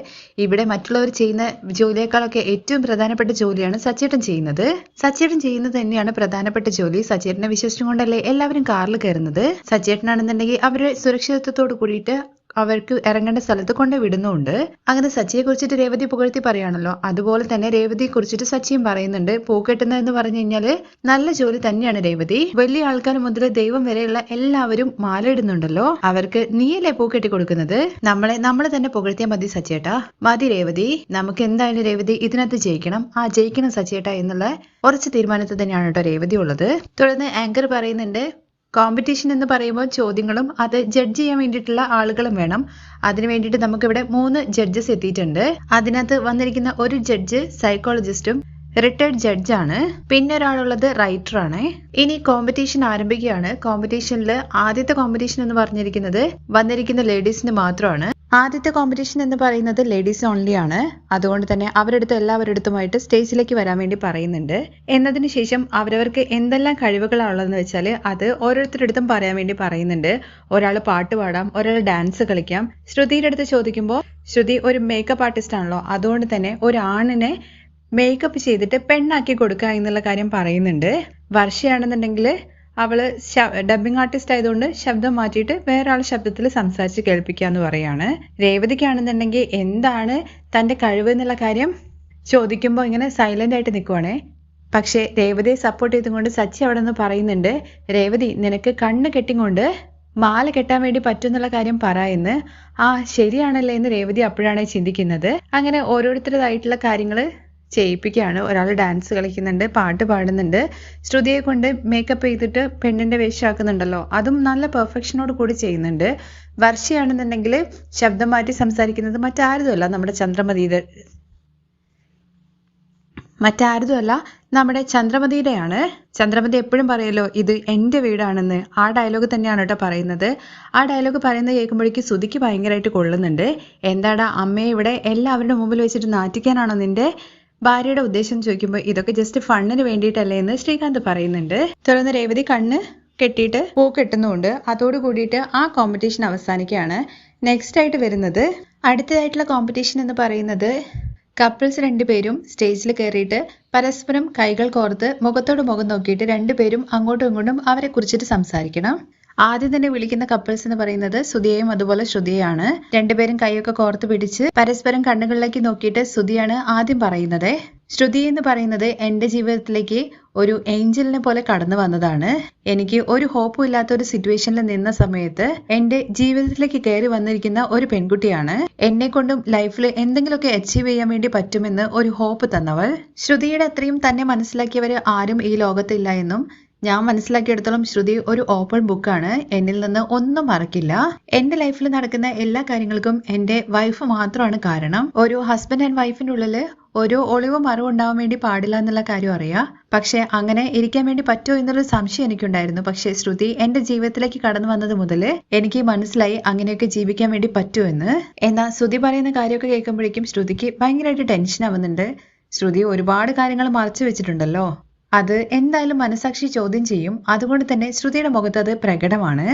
ഇവിടെ മറ്റുള്ളവർ ചെയ്യുന്ന ജോലിയേക്കാളൊക്കെ ഏറ്റവും പ്രധാനപ്പെട്ട ജോലിയാണ് സച്ചേട്ടൻ ചെയ്യുന്നത്. സച്ചേട്ടൻ ചെയ്യുന്നത് തന്നെയാണ് പ്രധാനപ്പെട്ട ജോലി. സച്ചേട്ടനെ വിശ്വസിച്ചുകൊണ്ടല്ലേ എല്ലാവരും കാറിൽ കയറുന്നത്. സച്ചേട്ടനാണെന്നുണ്ടെങ്കിൽ അവരുടെ സുരക്ഷിതത്വത്തോട് കൂടിയിട്ട് അവർക്ക് ഇറങ്ങേണ്ട സ്ഥലത്ത് കൊണ്ട് വിടുന്നുണ്ട്. അങ്ങനെ സച്ചിയെ കുറിച്ചിട്ട് രേവതി പുകഴ്ത്തി പറയാണല്ലോ, അതുപോലെ തന്നെ രേവതിയെ കുറിച്ചിട്ട് സച്ചിയും പറയുന്നുണ്ട്. പൂക്കെട്ടുന്നതെന്ന് പറഞ്ഞു കഴിഞ്ഞാല് നല്ല ജോലി തന്നെയാണ് രേവതി. വലിയ ആൾക്കാർ മുതൽ ദൈവം വരെയുള്ള എല്ലാവരും മാലയിടുന്നുണ്ടല്ലോ, അവർക്ക് നീയല്ലേ പൂക്കെട്ടി കൊടുക്കുന്നത്? നമ്മൾ തന്നെ പുകഴ്ത്തിയാൽ മതി സച്ചേട്ടാ. മതി രേവതി, നമുക്ക് എന്തായാലും രേവതി ഇതിനകത്ത് ജയിക്കണം, ആ ജയിക്കണം സച്ചേട്ടാ എന്നുള്ള ഉറച്ച തീരുമാനത്തിൽ തന്നെയാണ് കേട്ടോ രേവതി ഉള്ളത്. തുടർന്ന് ആങ്കർ പറയുന്നുണ്ട്, കോമ്പറ്റീഷൻ എന്ന് പറയുമ്പോൾ ചോദ്യങ്ങളും അത് ജഡ്ജ് ചെയ്യാൻ വേണ്ടിയിട്ടുള്ള ആളുകളും വേണം. അതിനു വേണ്ടിയിട്ട് നമുക്കിവിടെ 3 ജഡ്ജസ് എത്തിയിട്ടുണ്ട്. അതിനകത്ത് വന്നിരിക്കുന്ന ഒരു ജഡ്ജ് സൈക്കോളജിസ്റ്റും റിട്ടയർഡ് ജഡ്ജാണ്. പിന്നെ ഒരാളുള്ളത് റൈറ്ററാണ്. ഇനി കോമ്പറ്റീഷൻ ആരംഭിക്കുകയാണ്. കോമ്പറ്റീഷനിൽ ആദ്യത്തെ കോമ്പറ്റീഷൻ എന്ന് പറഞ്ഞിരിക്കുന്നത് വന്നിരിക്കുന്ന ലേഡീസിന് മാത്രമാണ്. ആദ്യത്തെ കോമ്പറ്റീഷൻ എന്ന് പറയുന്നത് ലേഡീസ് ഓൺലി ആണ്. അതുകൊണ്ട് തന്നെ അവരെടുത്ത് എല്ലാവരുടെ അടുത്തുമായിട്ട് സ്റ്റേജിലേക്ക് വരാൻ വേണ്ടി പറയുന്നുണ്ട്. എന്നതിന് ശേഷം അവരവർക്ക് എന്തെല്ലാം കഴിവുകളാണുള്ളതെന്ന് വെച്ചാൽ അത് ഓരോരുത്തരുടെ അടുത്തും പറയാൻ വേണ്ടി പറയുന്നുണ്ട്. ഒരാൾ പാട്ട് പാടാം, ഒരാൾ ഡാൻസ് കളിക്കാം. ശ്രുതിയുടെ അടുത്ത് ചോദിക്കുമ്പോൾ ശ്രുതി ഒരു മേക്കപ്പ് ആർട്ടിസ്റ്റ് ആണല്ലോ, അതുകൊണ്ട് തന്നെ ഒരു ആണിനെ മേക്കപ്പ് ചെയ്തിട്ട് പെണ്ണാക്കി കൊടുക്കുക എന്നുള്ള കാര്യം പറയുന്നുണ്ട്. വർഷയാണെന്നുണ്ടെങ്കിൽ അവള് ഡബിങ് ആർട്ടിസ്റ്റ് ആയതുകൊണ്ട് ശബ്ദം മാറ്റിയിട്ട് വേറെ ആൾ ശബ്ദത്തിൽ സംസാരിച്ച് കേൾപ്പിക്കുക എന്ന് പറയാണ്. രേവതിക്കാണെന്നുണ്ടെങ്കിൽ എന്താണ് തന്റെ കഴിവ് എന്നുള്ള കാര്യം ചോദിക്കുമ്പോൾ ഇങ്ങനെ സൈലന്റ് ആയിട്ട് നിൽക്കുവാണേ. പക്ഷെ രേവതിയെ സപ്പോർട്ട് ചെയ്തുകൊണ്ട് സച്ചി അവിടെ നിന്ന് പറയുന്നുണ്ട്, രേവതി നിനക്ക് കണ്ണ് കെട്ടിക്കൊണ്ട് മാല കെട്ടാൻ വേണ്ടി പറ്റുന്നുള്ള കാര്യം പറയുന്നു. ആ ശരിയാണല്ലേ എന്ന് രേവതി അപ്പോഴാണ് ചിന്തിക്കുന്നത്. അങ്ങനെ ഓരോരുത്തരുടേതായിട്ടുള്ള കാര്യങ്ങൾ ചെയ്യിപ്പിക്കുകയാണ്. ഒരാൾ ഡാൻസ് കളിക്കുന്നുണ്ട്, പാട്ട് പാടുന്നുണ്ട്, ശ്രുതിയെ കൊണ്ട് മേക്കപ്പ് ചെയ്തിട്ട് പെണ്ണിന്റെ വേഷമാക്കുന്നുണ്ടല്ലോ, അതും നല്ല പെർഫെക്ഷനോട് കൂടി ചെയ്യുന്നുണ്ട്. വർഷയാണെന്നുണ്ടെങ്കിൽ ശബ്ദം മാറ്റി സംസാരിക്കുന്നത് മറ്റാരുമല്ല നമ്മുടെ ചന്ദ്രമതിയുടെയാണ്. ചന്ദ്രമതി എപ്പോഴും പറയല്ലോ ഇത് എൻ്റെ വീടാണെന്ന്. ആ ഡയലോഗ് തന്നെയാണ് കേട്ടോ പറയുന്നത്. ആ ഡയലോഗ് പറയുന്നത് കേൾക്കുമ്പോഴേക്കും ശ്രുതിക്ക് ഭയങ്കരമായിട്ട് കൊള്ളുന്നുണ്ട്. എന്താടാ അമ്മയെ ഇവിടെ എല്ലാവരുടെ മുമ്പിൽ വെച്ചിട്ട് നാറ്റിക്കാനാണോ നിന്റെ ഭാര്യയുടെ ഉദ്ദേശം ചോദിക്കുമ്പോൾ ഇതൊക്കെ ജസ്റ്റ് ഫണ്ണിന് വേണ്ടിയിട്ടല്ലേ എന്ന് ശ്രീകാന്ത് പറയുന്നുണ്ട്. തുടർന്ന് രേവതി കണ്ണ് കെട്ടിയിട്ട് പൂ കെട്ടുന്നുണ്ട്. അതോട് കൂടിയിട്ട് ആ കോമ്പറ്റീഷൻ അവസാനിക്കുകയാണ്. നെക്സ്റ്റ് ആയിട്ട് വരുന്നത് അടുത്തതായിട്ടുള്ള കോമ്പറ്റീഷൻ എന്ന് പറയുന്നത് കപ്പിൾസ് 2 പേരും സ്റ്റേജിൽ കയറിയിട്ട് പരസ്പരം കൈകൾ കോർത്ത് മുഖത്തോട് മുഖം നോക്കിയിട്ട് 2 പേരും അങ്ങോട്ടും ഇങ്ങോട്ടും അവരെ കുറിച്ചിട്ട് സംസാരിക്കണം. ആദ്യം തന്നെ വിളിക്കുന്ന കപ്പിൾസ് എന്ന് പറയുന്നത് സുധിയെയും അതുപോലെ ശ്രുതിയാണ്. 2 പേരും കൈയൊക്കെ കോർത്ത് പിടിച്ച് പരസ്പരം കണ്ണുകളിലേക്ക് നോക്കിയിട്ട് സുധിയാണ് ആദ്യം പറയുന്നത്. ശ്രുതി എന്ന് പറയുന്നത് എൻ്റെ ജീവിതത്തിലേക്ക് ഒരു ഏഞ്ചലിനെ പോലെ കടന്നു വന്നതാണ്. എനിക്ക് ഒരു ഹോപ്പും ഇല്ലാത്ത ഒരു സിറ്റുവേഷനിൽ നിന്ന സമയത്ത് എൻ്റെ ജീവിതത്തിലേക്ക് കയറി വന്നിരിക്കുന്ന ഒരു പെൺകുട്ടിയാണ്. എന്നെ കൊണ്ടും ലൈഫിൽ എന്തെങ്കിലുമൊക്കെ അച്ചീവ് ചെയ്യാൻ വേണ്ടി പറ്റുമെന്ന് ഒരു ഹോപ്പ് തന്നവൾ. ശ്രുതിയുടെ അത്രയും തന്നെ മനസ്സിലാക്കിയവർ ആരും ഈ ലോകത്തില്ല എന്നും ഞാൻ മനസ്സിലാക്കിയെടുത്തോളം ശ്രുതി ഒരു ഓപ്പൺ ബുക്കാണ്. എന്നിൽ നിന്ന് ഒന്നും മറക്കില്ല. എന്റെ ലൈഫിൽ നടക്കുന്ന എല്ലാ കാര്യങ്ങൾക്കും എന്റെ വൈഫ് മാത്രമാണ് കാരണം. ഒരു ഹസ്ബൻഡ് ആൻഡ് വൈഫിന്റെ ഉള്ളില് ഒരു ഒളിവ് മറവ് ഉണ്ടാവാൻ വേണ്ടി പാടില്ല എന്നുള്ള കാര്യം അറിയാം. പക്ഷെ അങ്ങനെ ഇരിക്കാൻ വേണ്ടി പറ്റുമോ എന്നൊരു സംശയം എനിക്കുണ്ടായിരുന്നു. പക്ഷെ ശ്രുതി എന്റെ ജീവിതത്തിലേക്ക് കടന്നു വന്നത് മുതൽ എനിക്ക് മനസ്സിലായി അങ്ങനെയൊക്കെ ജീവിക്കാൻ വേണ്ടി പറ്റുമെന്ന്. എന്നാൽ ശ്രുതി പറയുന്ന കാര്യമൊക്കെ കേൾക്കുമ്പോഴേക്കും ശ്രുതിക്ക് ഭയങ്കരമായിട്ട് ടെൻഷൻ ആവുന്നുണ്ട്. ശ്രുതി ഒരുപാട് കാര്യങ്ങൾ മറച്ചു വെച്ചിട്ടുണ്ടല്ലോ, അത് എന്തായാലും മനസാക്ഷി ചോദ്യം ചെയ്യും. അതുകൊണ്ട് തന്നെ ശ്രുതിയുടെ മുഖത്ത് അത് പ്രകടമാണ്.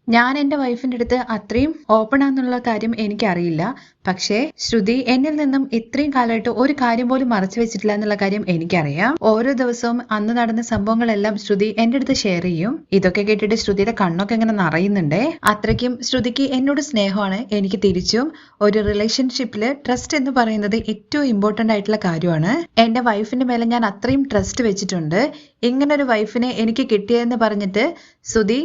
ഞാൻ എൻ്റെ വൈഫിൻ്റെ അടുത്ത് അത്രയും ഓപ്പൺ ആണെന്നുള്ള കാര്യം എനിക്കറിയില്ല. പക്ഷേ ശ്രുതി എന്നിൽ നിന്നും ഇത്രയും കാലമായിട്ട് ഒരു കാര്യം പോലും മറച്ചു വെച്ചിട്ടില്ല എന്നുള്ള കാര്യം എനിക്കറിയാം. ഓരോ ദിവസവും അന്ന് നടന്ന സംഭവങ്ങളെല്ലാം ശ്രുതി എൻ്റെ അടുത്ത് ഷെയർ ചെയ്യും. ഇതൊക്കെ കേട്ടിട്ട് ശ്രുതിയുടെ കണ്ണൊക്കെ ഇങ്ങനെ നിറയുന്നുണ്ട്. അത്രയ്ക്കും ശ്രുതിക്ക് എന്നോട് സ്നേഹമാണ്. എനിക്ക് തിരിച്ചും ഒരു റിലേഷൻഷിപ്പില് ട്രസ്റ്റ് എന്ന് പറയുന്നത് ഏറ്റവും ഇമ്പോർട്ടന്റ് ആയിട്ടുള്ള കാര്യമാണ്. എൻ്റെ വൈഫിന്റെ മേലെ ഞാൻ അത്രയും ട്രസ്റ്റ് വെച്ചിട്ടുണ്ട്. ഇങ്ങനൊരു വൈഫിനെ എനിക്ക് കിട്ടിയതെന്ന് പറഞ്ഞിട്ട് ശ്രുതി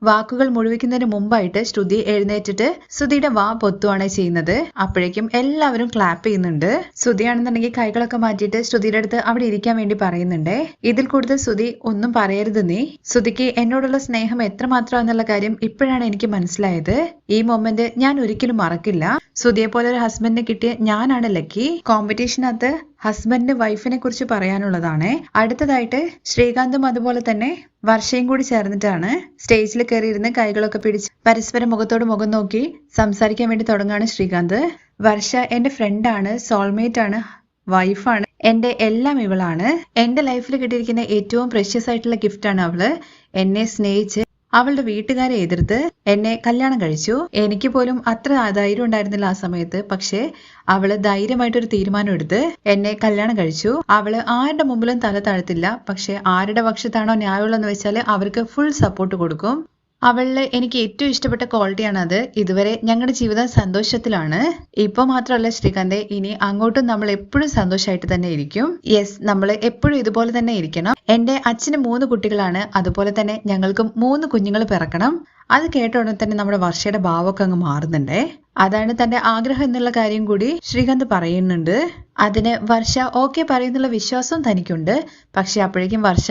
വാക്കുകൾ മുഴുവിക്കുന്നതിന് മുമ്പായിട്ട് ശ്രുതി എഴുന്നേറ്റിട്ട് ശ്രുതിയുടെ വാ പൊത്തുവാണ് ചെയ്യുന്നത്. അപ്പോഴേക്കും എല്ലാവരും ക്ലാപ്പ് ചെയ്യുന്നുണ്ട്. ശ്രുതിയാണെന്നുണ്ടെങ്കിൽ കൈകളൊക്കെ മാറ്റിയിട്ട് ശ്രുതിയുടെ അടുത്ത് അവിടെ ഇരിക്കാൻ വേണ്ടി പറയുന്നുണ്ട്. ഇതിൽ കൂടുതൽ ശ്രുതി ഒന്നും പറയരുത് നീ. ശ്രുതിക്ക് എന്നോടുള്ള സ്നേഹം എത്രമാത്രം എന്നുള്ള കാര്യം ഇപ്പോഴാണ് എനിക്ക് മനസ്സിലായത്. ഈ മൊമെന്റ് ഞാൻ ഒരിക്കലും മറക്കില്ല. ശ്രുതിയെ പോലെ ഒരു ഹസ്ബൻഡിനെ കിട്ടിയ ഞാനാണ് ലക്കി. കോമ്പറ്റീഷനകത്ത് ഹസ്ബൻഡിന് വൈഫിനെ കുറിച്ച് പറയാനുള്ളതാണ്. അടുത്തതായിട്ട് ശ്രീകാന്തും അതുപോലെ തന്നെ വർഷയും കൂടി ചേർന്നിട്ടാണ് സ്റ്റേജിൽ കയറിയിരുന്ന് കൈകളൊക്കെ പിടിച്ച് പരസ്പരം മുഖത്തോട് മുഖം നോക്കി സംസാരിക്കാൻ വേണ്ടി തുടങ്ങാണ് ശ്രീകാന്ത്. വർഷ എന്റെ ഫ്രണ്ടാണ്, സോൾമേറ്റ് ആണ്, വൈഫാണ്, എന്റെ എല്ലാം ഇവളാണ്. എന്റെ ലൈഫിൽ കിട്ടിയിരിക്കുന്ന ഏറ്റവും പ്രഷ്യസ് ആയിട്ടുള്ള ഗിഫ്റ്റാണ് അവള്. എന്നെ സ്നേഹിച്ച് അവളുടെ വീട്ടുകാരെ എതിർത്ത് എന്നെ കല്യാണം കഴിച്ചു. എനിക്ക് പോലും അത്ര ധൈര്യം ഉണ്ടായിരുന്നില്ല ആ സമയത്ത്. പക്ഷെ അവള് ധൈര്യമായിട്ടൊരു തീരുമാനം എടുത്ത് എന്നെ കല്യാണം കഴിച്ചു. അവള് ആരുടെ മുമ്പിലും തല താഴ്ത്തില്ല. പക്ഷെ ആരുടെ പക്ഷത്താണോ ന്യായമുള്ളതെന്ന് വെച്ചാൽ അവർക്ക് ഫുൾ സപ്പോർട്ട് കൊടുക്കും. അവളില് എനിക്ക് ഏറ്റവും ഇഷ്ടപ്പെട്ട ക്വാളിറ്റിയാണ് അത്. ഇതുവരെ ഞങ്ങളുടെ ജീവിതം സന്തോഷത്തിലാണ്. ഇപ്പൊ മാത്രമല്ല ശ്രീകാന്തെ, ഇനി അങ്ങോട്ടും നമ്മൾ എപ്പോഴും സന്തോഷമായിട്ട് തന്നെ ഇരിക്കും. യെസ്, നമ്മൾ എപ്പോഴും ഇതുപോലെ തന്നെ ഇരിക്കണം. എന്റെ അച്ഛന് 3 കുട്ടികളാണ്. അതുപോലെ തന്നെ ഞങ്ങൾക്കും 3 കുഞ്ഞുങ്ങൾ പിറക്കണം. അത് കേട്ട ഉടനെ തന്നെ നമ്മുടെ വർഷയുടെ ഭാവമൊക്കെ അങ്ങ് മാറുന്നുണ്ടേ. അതാണ് തന്റെ ആഗ്രഹം എന്നുള്ള കാര്യം കൂടി ശ്രീകാന്ത് പറയുന്നുണ്ട്. അതിന് വർഷ ഓക്കെ പറയുന്നുള്ള വിശ്വാസവും തനിക്കുണ്ട്. പക്ഷെ അപ്പോഴേക്കും വർഷ,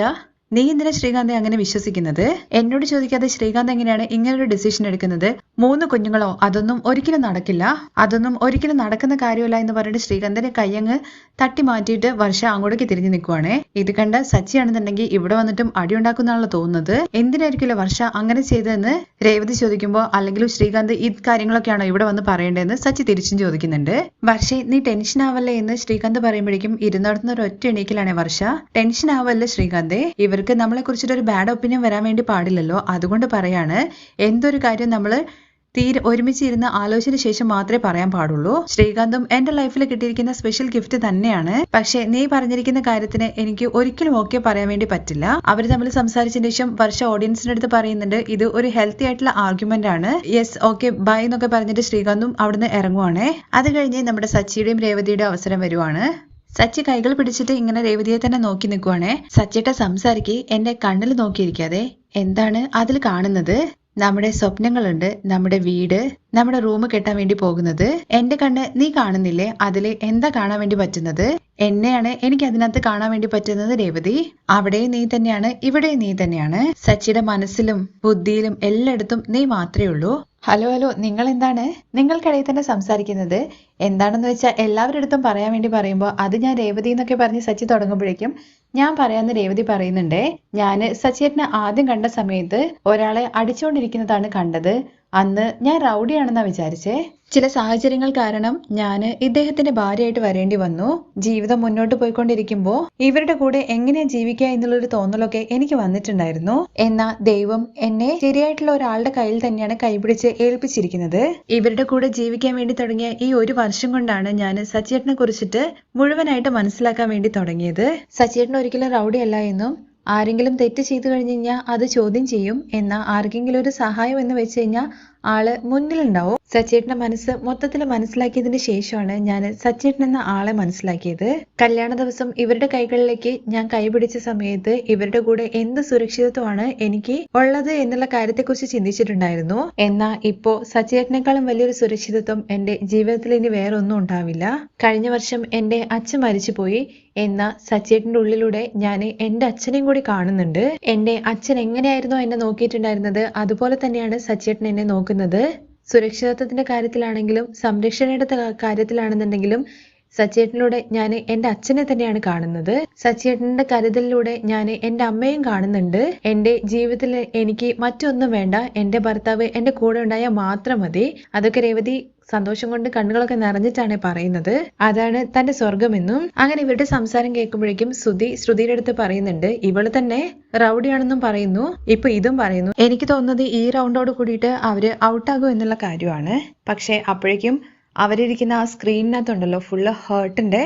നീ എന്തിനാ ശ്രീകാന്തെ അങ്ങനെ വിശ്വസിക്കുന്നത്? എന്നോട് ചോദിക്കാതെ ശ്രീകാന്ത് എങ്ങനെയാണ് ഇങ്ങനൊരു ഡിസിഷൻ എടുക്കുന്നത്? 3 കുഞ്ഞുങ്ങളോ? അതൊന്നും ഒരിക്കലും നടക്കില്ല. അതൊന്നും ഒരിക്കലും നടക്കുന്ന കാര്യമല്ല എന്ന് പറഞ്ഞിട്ട് ശ്രീകാന്തിന്റെ കയ്യങ്ങ് തട്ടി മാറ്റിയിട്ട് വർഷ അങ്ങോട്ടേക്ക് തിരിഞ്ഞു നിൽക്കുവാണേ. ഇത് കണ്ട സച്ചിയാണെന്നുണ്ടെങ്കിൽ ഇവിടെ വന്നിട്ടും അടിയുണ്ടാക്കുന്നാണല്ലോ തോന്നുന്നത്. എന്തിനായിരിക്കില്ല വർഷ അങ്ങനെ ചെയ്തതെന്ന് രേവതി ചോദിക്കുമ്പോൾ, അല്ലെങ്കിൽ ശ്രീകാന്ത് ഈ കാര്യങ്ങളൊക്കെയാണോ ഇവിടെ വന്ന് പറയേണ്ടതെന്ന് സച്ചി തിരിച്ചും ചോദിക്കുന്നുണ്ട്. വർഷ, നീ ടെൻഷൻ ആവല്ലേ എന്ന് ശ്രീകാന്ത് പറയുമ്പോഴേക്കും ഇരുന്നിടത്തുന്ന ഒരു ഒറ്റ എണീക്കലാണ് വർഷ. ടെൻഷൻ ആവല്ലേ ശ്രീകാന്തെ, ഇവർക്ക് നമ്മളെ കുറിച്ചിട്ട് ഒരു ബാഡ് ഒപ്പീനിയൻ വരാൻ വേണ്ടി പാടില്ലല്ലോ. അതുകൊണ്ട് പറയാണ്, എന്തൊരു കാര്യം നമ്മള് ഒരുമിച്ച് ഇരുന്ന് ആലോചിച്ച ശേഷം മാത്രമേ പറയാൻ പാടുള്ളൂ. ശ്രീകാന്തും എന്റെ ലൈഫിൽ കിട്ടിയിരിക്കുന്ന സ്പെഷ്യൽ ഗിഫ്റ്റ് തന്നെയാണ്. പക്ഷെ നീ പറഞ്ഞിരിക്കുന്ന കാര്യത്തിന് എനിക്ക് ഒരിക്കലും ഓക്കെ പറയാൻ വേണ്ടി പറ്റില്ല. അവർ തമ്മിൽ സംസാരിച്ചതിന് ശേഷം വർഷ ഓഡിയൻസിന്റെ അടുത്ത് പറയുന്നുണ്ട്, ഇത് ഒരു ഹെൽത്തി ആയിട്ടുള്ള ആർഗ്യുമെന്റ് ആണ്. യെസ്, ഓക്കെ, ബൈ എന്നൊക്കെ പറഞ്ഞിട്ട് ശ്രീകാന്തും അവിടുന്ന് ഇറങ്ങുവാണേ. അത് കഴിഞ്ഞ് നമ്മുടെ സച്ചിയുടെയും രേവതിയുടെയും അവസരം വരുവാണ്. സച്ചി കൈകൾ പിടിച്ചിട്ട് ഇങ്ങനെ രേവതിയെ തന്നെ നോക്കി നിൽക്കുവാണേ. സച്ചിയുടെ സംസാരിക്ക് എന്റെ കണ്ണിൽ നോക്കിയിരിക്കാതെ എന്താണ് അതിൽ കാണുന്നത്? നമ്മുടെ സ്വപ്നങ്ങളുണ്ട്, നമ്മുടെ വീട്, നമ്മുടെ റൂം കെട്ടാൻ വേണ്ടി പോകുന്നത്. എന്റെ കണ്ണ് നീ കാണുന്നില്ലേ? അതില് എന്താ കാണാൻ വേണ്ടി പറ്റുന്നത്? എന്നെയാണ് എനിക്ക് അതിനകത്ത് കാണാൻ വേണ്ടി പറ്റുന്നത് രേവതി. അവിടെ നീ തന്നെയാണ്, ഇവിടെ നീ തന്നെയാണ്. സച്ചിയുടെ മനസ്സിലും ബുദ്ധിയിലും എല്ലായിടത്തും നീ മാത്രമേ ഉള്ളൂ. ഹലോ, നിങ്ങൾ എന്താണ് നിങ്ങൾക്കിടയിൽ തന്നെ സംസാരിക്കുന്നത്? എന്താണെന്ന് വെച്ചാൽ എല്ലാവരുടെ അടുത്തും പറയാൻ വേണ്ടി പറയുമ്പോൾ അത് ഞാൻ രേവതി എന്നൊക്കെ പറഞ്ഞ് സച്ചി തുടങ്ങുമ്പോഴേക്കും ഞാൻ പറയാന്ന് രേവതി പറയുന്നുണ്ടേ. ഞാന് സച്ചിയേട്ടനെ ആദ്യം കണ്ട സമയത്ത് ഒരാളെ അടിച്ചുകൊണ്ടിരിക്കുന്നതാണ് കണ്ടത്. അന്ന് ഞാൻ റൗഡിയാണെന്നാ വിചാരിച്ചേ. ചില സാഹചര്യങ്ങൾ കാരണം ഞാന് ഇദ്ദേഹത്തിന്റെ ഭാര്യയായിട്ട് വരേണ്ടി വന്നു. ജീവിതം മുന്നോട്ട് പോയിക്കൊണ്ടിരിക്കുമ്പോൾ ഇവരുടെ കൂടെ എങ്ങനെയാ ജീവിക്കുക എന്നുള്ളൊരു തോന്നലൊക്കെ എനിക്ക് വന്നിട്ടുണ്ടായിരുന്നു. എന്നാ ദൈവം എന്നെ ശരിയായിട്ടുള്ള ഒരാളുടെ കയ്യിൽ തന്നെയാണ് കൈപിടിച്ച് ഏൽപ്പിച്ചിരിക്കുന്നത്. ഇവരുടെ കൂടെ ജീവിക്കാൻ വേണ്ടി തുടങ്ങിയ ഈ 1 വർഷം കൊണ്ടാണ് ഞാൻ സച്ചിയേട്ടനെ കുറിച്ചിട്ട് മുഴുവനായിട്ട് മനസ്സിലാക്കാൻ വേണ്ടി തുടങ്ങിയത്. സച്ചിയേട്ടൻ ഒരിക്കലും റൗഡി അല്ല എന്നും ആരെങ്കിലും തെറ്റ് ചെയ്തു കഴിഞ്ഞു കഴിഞ്ഞാൽ അത് ചോദ്യം ചെയ്യും. എന്നാൽ ആർക്കെങ്കിലും ഒരു സഹായം എന്ന് വെച്ച് കഴിഞ്ഞാൽ ആള് മുന്നിലുണ്ടാവും. സച്ചേട്ടന്റെ മനസ്സ് മൊത്തത്തിൽ മനസ്സിലാക്കിയതിന് ശേഷമാണ് ഞാൻ സച്ചേട്ടൻ എന്ന ആളെ മനസ്സിലാക്കിയത്. കല്യാണ ദിവസം ഇവരുടെ കൈകളിലേക്ക് ഞാൻ കൈപിടിച്ച സമയത്ത് ഇവരുടെ കൂടെ എന്ത് സുരക്ഷിതത്വമാണ് എനിക്ക് ഉള്ളത് എന്നുള്ള കാര്യത്തെക്കുറിച്ച് ചിന്തിച്ചിട്ടുണ്ടായിരുന്നു. എന്നാൽ ഇപ്പോ സച്ചേട്ടനേക്കാളും വലിയൊരു സുരക്ഷിതത്വം എന്റെ ജീവിതത്തിൽ ഇനി വേറെ ഒന്നും ഉണ്ടാവില്ല. കഴിഞ്ഞ വർഷം എന്റെ അച്ഛൻ മരിച്ചുപോയി. എന്നാൽ സച്ചേട്ടന്റെ ഉള്ളിലൂടെ ഞാൻ എന്റെ അച്ഛനെയും കൂടി കാണുന്നുണ്ട്. എന്റെ അച്ഛൻ എങ്ങനെയായിരുന്നോ എന്നെ നോക്കിയിട്ടുണ്ടായിരുന്നത് അതുപോലെ തന്നെയാണ് സച്ചേട്ടൻ എന്നെ നോക്കുന്നത്. സുരക്ഷിതത്വത്തിന്റെ കാര്യത്തിലാണെങ്കിലും സംരക്ഷണയുടെ കാര്യത്തിലാണെന്നുണ്ടെങ്കിലും സച്ചേട്ടനിലൂടെ ഞാൻ എന്റെ അച്ഛനെ തന്നെയാണ് കാണുന്നത്. സച്ചേട്ടന്റെ കരുതലിലൂടെ ഞാൻ എന്റെ അമ്മയും കാണുന്നുണ്ട്. എന്റെ ജീവിതത്തിൽ എനിക്ക് മറ്റൊന്നും വേണ്ട, എന്റെ ഭർത്താവ് എന്റെ കൂടെ ഉണ്ടായാൽ മാത്രം മതി. അതൊക്കെ രേവതി സന്തോഷം കൊണ്ട് കണ്ണുകളൊക്കെ നിറഞ്ഞിട്ടാണ് പറയുന്നത് അതാണ് തന്റെ സ്വർഗമെന്നും. അങ്ങനെ ഇവരുടെ സംസാരം കേൾക്കുമ്പോഴേക്കും ശ്രുതിയുടെ അടുത്ത് പറയുന്നുണ്ട് ഇവള് തന്നെ റൗഡിയാണെന്നും പറയുന്നു. ഇപ്പൊ ഇതും പറയുന്നു. എനിക്ക് തോന്നുന്നത് ഈ റൗണ്ടോട് കൂടിയിട്ട് അവര് ഔട്ടാകും എന്നുള്ള കാര്യമാണ്. പക്ഷെ അപ്പോഴേക്കും അവരിയ്ക്കുന്ന ആ സ്ക്രീനിനകത്തുണ്ടല്ലോ ഫുള്ള് ഹേർട്ടിന്റെ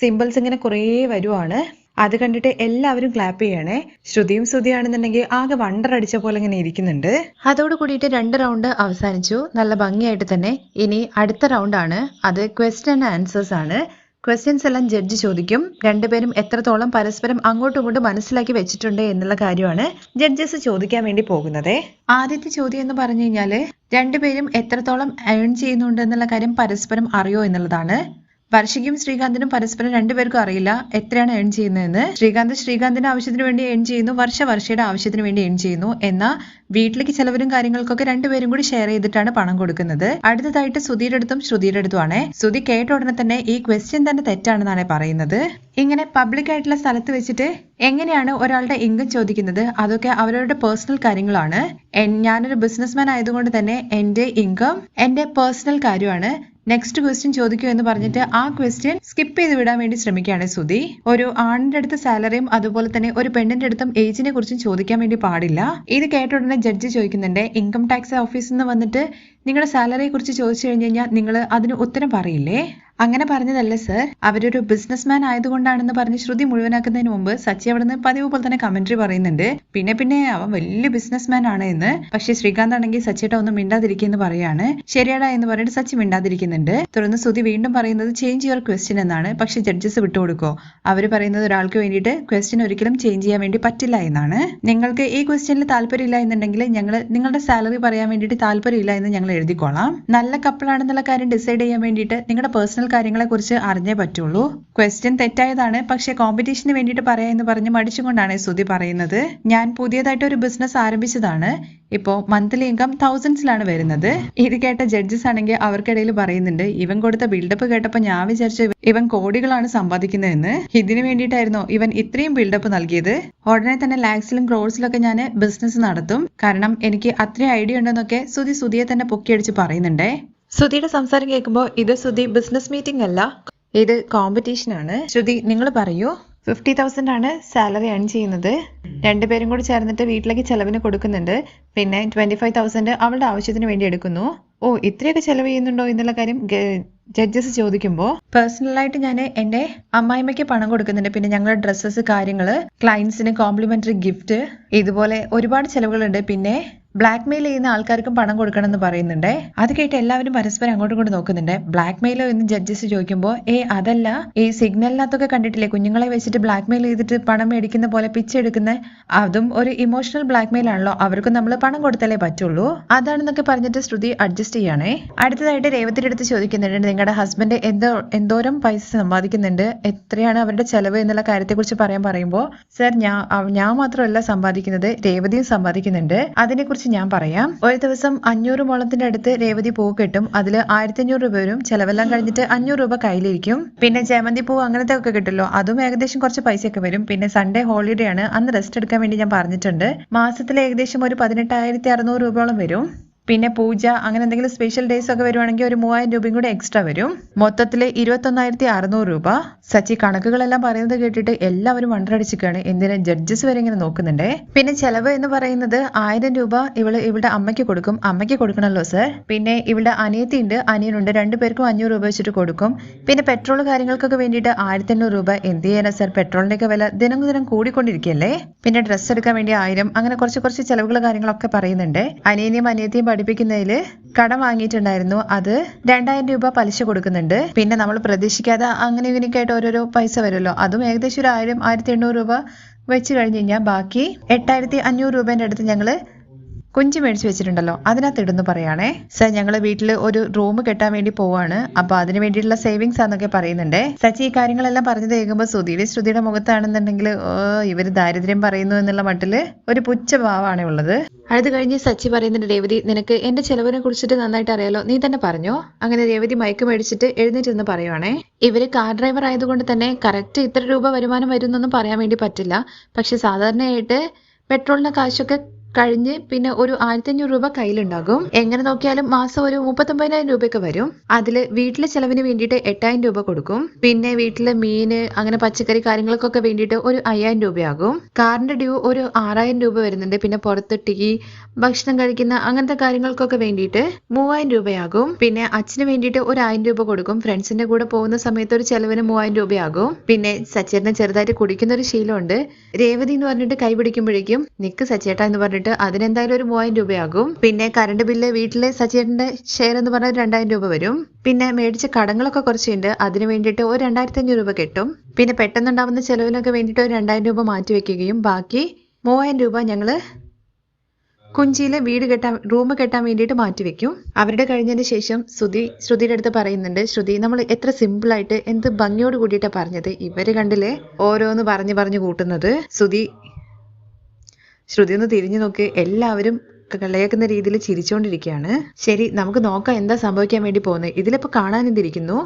സിമ്പിൾസ് ഇങ്ങനെ കുറേ വരുവാണ്. അത് കണ്ടിട്ട് എല്ലാവരും ക്ലാപ്പ് ചെയ്യണേ. ശ്രുതിയാണെന്നുണ്ടെങ്കിൽ ആകെ വണ്ടർ അടിച്ച പോലെ ഇങ്ങനെ ഇരിക്കുന്നുണ്ട്. അതോട് കൂടിയിട്ട് 2 റൗണ്ട് അവസാനിച്ചു. നല്ല ഭംഗിയായിട്ട് തന്നെ. ഇനി അടുത്ത റൗണ്ടാണ്. അത് ക്വസ്റ്റ്യൻ ആൻഡ് ആൻസേഴ്സ് ആണ്. ക്വസ്റ്റ്യൻസ് എല്ലാം ജഡ്ജ് ചോദിക്കും. രണ്ടുപേരും എത്രത്തോളം പരസ്പരം അങ്ങോട്ടും ഇങ്ങോട്ടും മനസ്സിലാക്കി വെച്ചിട്ടുണ്ട് എന്നുള്ള കാര്യമാണ് ജഡ്ജസ് ചോദിക്കാൻ വേണ്ടി പോകുന്നത്. ആദ്യത്തെ ചോദ്യം എന്ന് പറഞ്ഞു കഴിഞ്ഞാല് രണ്ടുപേരും എത്രത്തോളം ഏൺ ചെയ്യുന്നുണ്ട് എന്നുള്ള കാര്യം പരസ്പരം അറിയോ എന്നുള്ളതാണ്. വർഷയ്ക്കും ശ്രീകാന്തിനും പരസ്പരം രണ്ടുപേർക്കും അറിയില്ല എത്രയാണ് ഏൺ ചെയ്യുന്നതെന്ന്. ശ്രീകാന്തിന്റെ ആവശ്യത്തിന് വേണ്ടി ഏൺ ചെയ്യുന്നു, വർഷയുടെ ആവശ്യത്തിന് വേണ്ടി ഏൺ ചെയ്യുന്നു. എന്നാൽ വീട്ടിലേക്ക് ചെലവരും കാര്യങ്ങൾക്കൊക്കെ രണ്ടുപേരും കൂടി ഷെയർ ചെയ്തിട്ടാണ് പണം കൊടുക്കുന്നത്. അടുത്തതായിട്ട് ശ്രുതിയുടെ അടുത്തുമാണ്. ശ്രുതി കേട്ട ഉടനെ തന്നെ ഈ ക്വസ്റ്റ്യൻ തന്നെ തെറ്റാണെന്നാണ് പറയുന്നത്. ഇങ്ങനെ പബ്ലിക് ആയിട്ടുള്ള സ്ഥലത്ത് വെച്ചിട്ട് എങ്ങനെയാണ് ഒരാളുടെ ഇൻകം ചോദിക്കുന്നത്? അതൊക്കെ അവരവരുടെ പേഴ്സണൽ കാര്യങ്ങളാണ്. ഞാനൊരു ബിസിനസ്മാൻ ആയതുകൊണ്ട് തന്നെ എന്റെ ഇൻകം എന്റെ പേഴ്സണൽ കാര്യമാണ്. നെക്സ്റ്റ് ക്വസ്റ്റ്യൻ ചോദിക്കൂ എന്ന് പറഞ്ഞിട്ട് ആ ക്വസ്റ്റ്യൻ സ്കിപ്പ് ചെയ്ത് വിടാൻ വേണ്ടി ശ്രമിക്കുകയാണ് ശ്രുതി. ഒരു ആണിന്റെ അടുത്ത് സാലറിയും അതുപോലെ തന്നെ ഒരു പെണ്ണിന്റെ അടുത്തും ഏജിനെ കുറിച്ചും ചോദിക്കാൻ വേണ്ടി പാടില്ല. ഇത് കേട്ട ഉടനെ ജഡ്ജി ചോദിക്കുന്നുണ്ട് ഇൻകം ടാക്സ് ഓഫീസിൽ നിന്ന് വന്നിട്ട് നിങ്ങളുടെ സാലറിയെ കുറിച്ച് ചോദിച്ചു കഴിഞ്ഞു കഴിഞ്ഞാൽ നിങ്ങൾ അതിന് ഉത്തരം പറയില്ലേ? അങ്ങനെ പറഞ്ഞതല്ല സർ, അവരൊരു ബിസിനസ്മാൻ ആയതുകൊണ്ടാണെന്ന് പറഞ്ഞ് ശ്രുതി മുഴുവനാക്കുന്നതിന് മുമ്പ് സച്ചി അവിടെ നിന്ന് പതിവ് പോലെ തന്നെ കമന്ററി പറയുന്നുണ്ട്. പിന്നെ അവൻ വലിയ ബിസിനസ്മാൻ ആണ് എന്ന്. പക്ഷെ ശ്രീകാന്ത് ആണെങ്കിൽ സച്ചിയുടെ ഒന്നും മിണ്ടാതിരിക്കുന്നു പറയാണ്. ശരിയാടാ എന്ന് പറഞ്ഞിട്ട് സച്ചി മിണ്ടാതിരിക്കുന്നുണ്ട്. തുടർന്ന് ശ്രുതി വീണ്ടും പറയുന്നത് ചേഞ്ച് യുവർ ക്വസ്റ്റ്യൻ എന്നാണ്. പക്ഷെ ജഡ്ജസ് വിട്ടുകൊടുക്കോ? അവര് പറയുന്നത് ഒരാൾക്ക് വേണ്ടിയിട്ട് ക്വസ്റ്റ്യൻ ഒരിക്കലും ചേഞ്ച് ചെയ്യാൻ വേണ്ടി പറ്റില്ല എന്നാണ്. നിങ്ങൾക്ക് ഈ ക്വസ്റ്റ്യനിൽ താല്പര്യമില്ല എന്നുണ്ടെങ്കിൽ ഞങ്ങൾ നിങ്ങളുടെ സാലറി പറയാൻ വേണ്ടിയിട്ട് താല്പര്യമില്ല എന്ന് ഞങ്ങൾ എഴുതിക്കോളാം. നല്ല കപ്പിളാണെന്നുള്ള കാര്യം ഡിസൈഡ് ചെയ്യാൻ വേണ്ടിയിട്ട് നിങ്ങളുടെ പേഴ്സണൽ കാര്യങ്ങളെ കുറിച്ച് അറിഞ്ഞേ പറ്റുള്ളൂ. ക്വസ്റ്റ്യൻ തെറ്റായതാണ്, പക്ഷെ കോമ്പറ്റീഷന് വേണ്ടിയിട്ട് പറയാമെന്ന് പറഞ്ഞ് മടിച്ചുകൊണ്ടാണ് ശ്രുതി പറയുന്നത്. ഞാൻ പുതിയതായിട്ട് ഒരു ബിസിനസ് ആരംഭിച്ചതാണ്. ഇപ്പോ മന്ത്ലി ഇൻകം തൗസൻഡ്സിലാണ് വരുന്നത്. ഇത് കേട്ട ജഡ്ജസ് ആണെങ്കിൽ അവർക്കിടയിൽ പറയുന്നുണ്ട് ഇവൻ കൊടുത്ത ബിൽഡപ്പ് കേട്ടപ്പോൾ ഞാൻ വിചാരിച്ചു ഇവൻ കോടികളാണ് സമ്പാദിക്കുന്നതെന്ന്. ഇതിനു വേണ്ടിയിട്ടായിരുന്നോ ഇവൻ ഇത്രയും ബിൽഡപ്പ് നൽകിയത്? ഉടനെ തന്നെ ലാക്സിലും ക്രോഡ്സിലൊക്കെ ഞാൻ ബിസിനസ് നടത്തും, കാരണം എനിക്ക് അത്രയും ഐഡിയ ഉണ്ടെന്നൊക്കെ ശ്രുതിയെ തന്നെ പൊക്കിയടിച്ച് പറയുന്നുണ്ടേ. ശ്രുതിയുടെ സംസാരം കേൾക്കുമ്പോൾ ഇത് ശ്രുതി ബിസിനസ് മീറ്റിംഗ് അല്ല, ഇത് കോമ്പറ്റീഷൻ ആണ്. ശ്രുതി നിങ്ങൾ പറയൂ. 50,000 ആണ് സാലറി ഏൺ ചെയ്യുന്നത്. രണ്ടുപേരും കൂടി ചേർന്നിട്ട് വീട്ടിലേക്ക് ചെലവിന് കൊടുക്കുന്നുണ്ട്. പിന്നെ 25,000 അവളുടെ ആവശ്യത്തിന് വേണ്ടി എടുക്കുന്നു. ഓ, ഇത്രയൊക്കെ ചെലവ് ചെയ്യുന്നുണ്ടോ എന്നുള്ള കാര്യം ജഡ്ജസ് ചോദിക്കുമ്പോൾ പേഴ്സണലായിട്ട് ഞാൻ എൻ്റെ അമ്മായിമ്മയ്ക്ക് പണം കൊടുക്കുന്നുണ്ട്. പിന്നെ ഞങ്ങളുടെ ഡ്രസ്സസ്, കാര്യങ്ങള്, ക്ലയൻസിന് കോംപ്ലിമെന്ററി ഗിഫ്റ്റ്, ഇതുപോലെ ഒരുപാട് ചെലവുകളുണ്ട്. പിന്നെ ബ്ലാക്ക് മെയിൽ ചെയ്യുന്ന ആൾക്കാർക്കും പണം കൊടുക്കണം എന്ന് പറയുന്നുണ്ട്. അത് കേട്ട് എല്ലാവരും പരസ്പരം അങ്ങോട്ടും ഇങ്ങോട്ട് നോക്കുന്നുണ്ട്. ബ്ലാക്ക് മെയിലോ എന്ന് ജഡ്ജസ് ചോദിക്കുമ്പോൾ അതല്ല, ഈ സിഗ്നലിനകത്തൊക്കെ കണ്ടിട്ടില്ലേ കുഞ്ഞുങ്ങളെ വെച്ചിട്ട് ബ്ലാക്ക് മെയിൽ ചെയ്തിട്ട് പണം മേടിക്കുന്ന പോലെ പിച്ചെടുക്കുന്ന, അതും ഒരു ഇമോഷണൽ ബ്ലാക്ക് മെയിൽ ആണല്ലോ. അവർക്കും നമ്മൾ പണം കൊടുത്താലേ പറ്റുള്ളൂ. അതാണെന്നൊക്കെ പറഞ്ഞിട്ട് ശ്രുതി അഡ്ജസ്റ്റ് ചെയ്യണേ. അടുത്തതായിട്ട് രേവതിയുടെ അടുത്ത് ചോദിക്കുന്നുണ്ട് നിങ്ങളുടെ ഹസ്ബൻഡ് എന്തോരം പൈസ സമ്പാദിക്കുന്നുണ്ട്, എത്രയാണ് അവരുടെ ചെലവ് എന്നുള്ള കാര്യത്തെക്കുറിച്ച് പറയുമ്പോൾ സർ ഞാൻ മാത്രമല്ല സമ്പാദിക്കുന്നത്, രേവതിയും സമ്പാദിക്കുന്നുണ്ട്. അതിനെക്കുറിച്ച് ഞാൻ പറയാം. ഒരു ദിവസം 500 മുളത്തിന്റെ അടുത്ത് രേവതി പൂ കിട്ടും. അതിൽ 1500 രൂപ വരും. ചെലവെല്ലാം കഴിഞ്ഞിട്ട് 500 രൂപ കയ്യിലിരിക്കും. പിന്നെ ജമന്തി പൂ അങ്ങനത്തെ ഒക്കെ കിട്ടുമല്ലോ, അതും ഏകദേശം കുറച്ച് പൈസയൊക്കെ വരും. പിന്നെ സൺഡേ ഹോളിഡേ ആണ്, അന്ന് റെസ്റ്റ് എടുക്കാൻ വേണ്ടി ഞാൻ പറഞ്ഞിട്ടുണ്ട്. മാസത്തിൽ ഏകദേശം ഒരു 18,600 രൂപയോളം വരും. പിന്നെ പൂജ അങ്ങനെ എന്തെങ്കിലും സ്പെഷ്യൽ ഡേയ്സ് ഒക്കെ വരുവാണെങ്കിൽ ഒരു 3000 രൂപയും കൂടെ എക്സ്ട്രാ വരും. മൊത്തത്തിൽ 21,600 രൂപ. സച്ചി കണക്കുകളെല്ലാം പറയുന്നത് കേട്ടിട്ട് എല്ലാവരും വണ്ടറടിച്ചിരിക്കുകയാണ്. എന്തിനാ ജഡ്ജസ് വരെ ഇങ്ങനെ നോക്കുന്നുണ്ടേ. പിന്നെ ചെലവ് എന്ന് പറയുന്നത് 1000 രൂപ ഇവളുടെ അമ്മയ്ക്ക് കൊടുക്കും. അമ്മയ്ക്ക് കൊടുക്കണമല്ലോ സർ. പിന്നെ ഇവളുടെ അനിയത്തിയുണ്ട്, അനിയനുണ്ട്. 2 പേർക്കും 500 രൂപ വെച്ചിട്ട് കൊടുക്കും. പിന്നെ പെട്രോൾ കാര്യങ്ങൾക്കൊക്കെ വേണ്ടിയിട്ട് 1500 രൂപ. എന്ത് ചെയ്യാനാ സർ, പെട്രോളിന്റെ ഒക്കെ വില ദിനം കൂടിക്കൊണ്ടിരിക്കുകയല്ലേ. പിന്നെ ഡ്രസ്സ് എടുക്കാൻ വേണ്ടി 1000, അങ്ങനെ കുറച്ച് ചെലവുകൾ കാര്യങ്ങളൊക്കെ പറയുന്നുണ്ട്. അനിയനെയും അനിയത്തിയും പഠിപ്പിക്കുന്നതിൽ കടം വാങ്ങിയിട്ടുണ്ടായിരുന്നു, അത് 2000 രൂപ പലിശ കൊടുക്കുന്നുണ്ട്. പിന്നെ നമ്മൾ പ്രതീക്ഷിക്കാതെ അങ്ങനെ ഇങ്ങനെയൊക്കെ ആയിട്ട് ഓരോരോ പൈസ വരുമല്ലോ, അതും ഏകദേശം ഒരു 1000-1800 രൂപ വെച്ച് കഴിഞ്ഞ് കഴിഞ്ഞാൽ ബാക്കി 8500 രൂപേന്റെ അടുത്ത് ഞങ്ങള് കുഞ്ചി മേടിച്ച് വെച്ചിട്ടുണ്ടല്ലോ, അതിനകത്ത് ഇടുന്നു പറയാണേ. സർ ഞങ്ങള് വീട്ടിൽ ഒരു റൂം കെട്ടാൻ വേണ്ടി പോവാണ്, അപ്പൊ അതിന് വേണ്ടിയിട്ടുള്ള സേവിങ്സ് ആണെന്നൊക്കെ പറയുന്നുണ്ട്. സച്ചി ഈ കാര്യങ്ങളെല്ലാം പറഞ്ഞത് കേൾക്കുമ്പോൾ ശ്രുതിയുടെ മുഖത്താണെന്നുണ്ടെങ്കിൽ ഇവര് ദാരിദ്ര്യം പറയുന്നു എന്നുള്ള മട്ടില് ഒരു പുച്ഛ ഭാവമാണ് ഉള്ളത്. അത് കഴിഞ്ഞ് സച്ചി പറയുന്നുണ്ട് രേവതി നിനക്ക് എന്റെ ചെലവിനെ കുറിച്ചിട്ട് നന്നായിട്ട് അറിയാലോ, നീ തന്നെ പറഞ്ഞോ. അങ്ങനെ രേവതി മയക്ക് മേടിച്ചിട്ട് എഴുന്നേറ്റ് പറയുവാണേ. ഇവര് കാർ ഡ്രൈവർ ആയതുകൊണ്ട് തന്നെ കറക്റ്റ് ഇത്ര രൂപ വരുമാനം വരുന്നൊന്നും പറയാൻ വേണ്ടി പറ്റില്ല. പക്ഷെ സാധാരണയായിട്ട് പെട്രോളിന്റെ കാശൊക്കെ കഴിഞ്ഞ് പിന്നെ ഒരു 1500 രൂപ കയ്യിലുണ്ടാകും. എങ്ങനെ നോക്കിയാലും മാസം ഒരു 39,000 രൂപയൊക്കെ വരും. അതിൽ വീട്ടിലെ ചെലവിന് വേണ്ടിയിട്ട് 8,000 രൂപ കൊടുക്കും. പിന്നെ വീട്ടിലെ മീന് അങ്ങനെ പച്ചക്കറി കാര്യങ്ങൾക്കൊക്കെ വേണ്ടിയിട്ട് ഒരു 5,000 രൂപയാകും. കാറിന്റെ ഡ്യൂ ഒരു 6,000 രൂപ വരുന്നുണ്ട്. പിന്നെ പുറത്ത് ടീ, ഭക്ഷണം കഴിക്കുന്ന അങ്ങനത്തെ കാര്യങ്ങൾക്കൊക്കെ വേണ്ടിയിട്ട് 3,000 രൂപയാകും. പിന്നെ അച്ഛന് വേണ്ടിയിട്ട് ഒരു 1,000 രൂപ കൊടുക്കും. ഫ്രണ്ട്സിന്റെ കൂടെ പോകുന്ന സമയത്ത് ഒരു ചെലവിന് 3,000 രൂപയാകും. പിന്നെ സച്ചേട്ടന് ചെറുതായിട്ട് കുടിക്കുന്ന ഒരു ശീലമുണ്ട്. രേവതി എന്ന് പറഞ്ഞിട്ട് കൈ പിടിക്കുമ്പോഴേക്കും നിക്ക് സച്ചേട്ട എന്ന് പറഞ്ഞിട്ട് അതിനെന്തായാലും ഒരു 3,000 രൂപയാകും. പിന്നെ കറണ്ട് ബില്ല് വീട്ടിലെ സച്ചേട്ടന്റെ ഷെയർ എന്ന് പറഞ്ഞാൽ 2,000 രൂപ വരും. പിന്നെ മേടിച്ച കടങ്ങളൊക്കെ കുറച്ചുണ്ട്, അതിന് വേണ്ടിയിട്ട് ഒരു 2,500 രൂപ കിട്ടും. പിന്നെ പെട്ടെന്നുണ്ടാവുന്ന ചെലവിനൊക്കെ വേണ്ടിയിട്ട് ഒരു 2,000 രൂപ മാറ്റി വെക്കുകയും ബാക്കി 3,000 രൂപ ഞങ്ങള് കുഞ്ചിയിലെ റൂം കെട്ടാൻ വേണ്ടിയിട്ട് മാറ്റിവെക്കും. അവരുടെ കഴിഞ്ഞതിന് ശേഷം ശ്രുതിയുടെ അടുത്ത് പറയുന്നുണ്ട്, ശ്രുതി നമ്മൾ എത്ര സിമ്പിളായിട്ട് എന്ത് ഭംഗിയോട് കൂടിയിട്ടാണ് പറഞ്ഞത്, ഇവര് കണ്ടില്ലേ ഓരോന്ന് പറഞ്ഞു കൂട്ടുന്നത്. ശ്രുതി ഒന്ന് തിരിഞ്ഞു നോക്ക്, എല്ലാവരും കളിയാക്കുന്ന രീതിയിൽ ചിരിച്ചുകൊണ്ടിരിക്കുകയാണ്. ശരി, നമുക്ക് നോക്കാം എന്താ സംഭവിക്കാൻ വേണ്ടി പോകുന്നത്. ഇതിലിപ്പോ കാണാൻ എന്തിരിക്കുന്നു,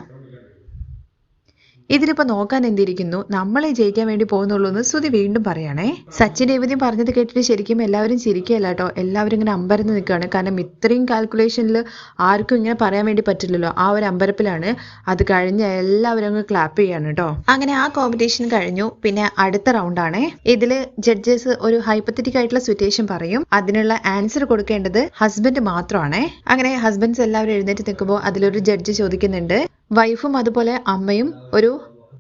ഇതിലിപ്പോ നോക്കാൻ എന്തിരിക്കുന്നു, നമ്മളെ ജയിക്കാൻ വേണ്ടി പോകുന്നുള്ളൂ എന്ന് ശ്രുതി വീണ്ടും പറയണേ. സച്ചിൻ രേവതിയും പറഞ്ഞത് കേട്ടിട്ട് ശരിക്കും എല്ലാവരും ചിരിക്കുകയല്ല കേട്ടോ, എല്ലാവരും ഇങ്ങനെ അമ്പരന്ന് നിൽക്കുകയാണ്. കാരണം ഇത്രയും കാൽക്കുലേഷനിൽ ആർക്കും ഇങ്ങനെ പറയാൻ വേണ്ടി പറ്റില്ലല്ലോ, ആ ഒരു അമ്പരപ്പിലാണ്. അത് കഴിഞ്ഞ് എല്ലാവരും അങ്ങ് ക്ലാപ്പ് ചെയ്യാണ് കേട്ടോ. അങ്ങനെ ആ കോമ്പറ്റീഷൻ കഴിഞ്ഞു. പിന്നെ അടുത്ത റൗണ്ടാണ്. ഇതില് ജഡ്ജസ് ഒരു ഹൈപ്പത്തറ്റിക് ആയിട്ടുള്ള സിറ്റുവേഷൻ പറയും, അതിനുള്ള ആൻസർ കൊടുക്കേണ്ടത് ഹസ്ബൻഡ് മാത്രമാണ്. അങ്ങനെ ഹസ്ബൻഡ്സ് എല്ലാവരും എഴുന്നേറ്റ് നിൽക്കുമ്പോൾ അതിലൊരു ജഡ്ജ് ചോദിക്കുന്നുണ്ട്, വൈഫും അതുപോലെ അമ്മയും ഒരു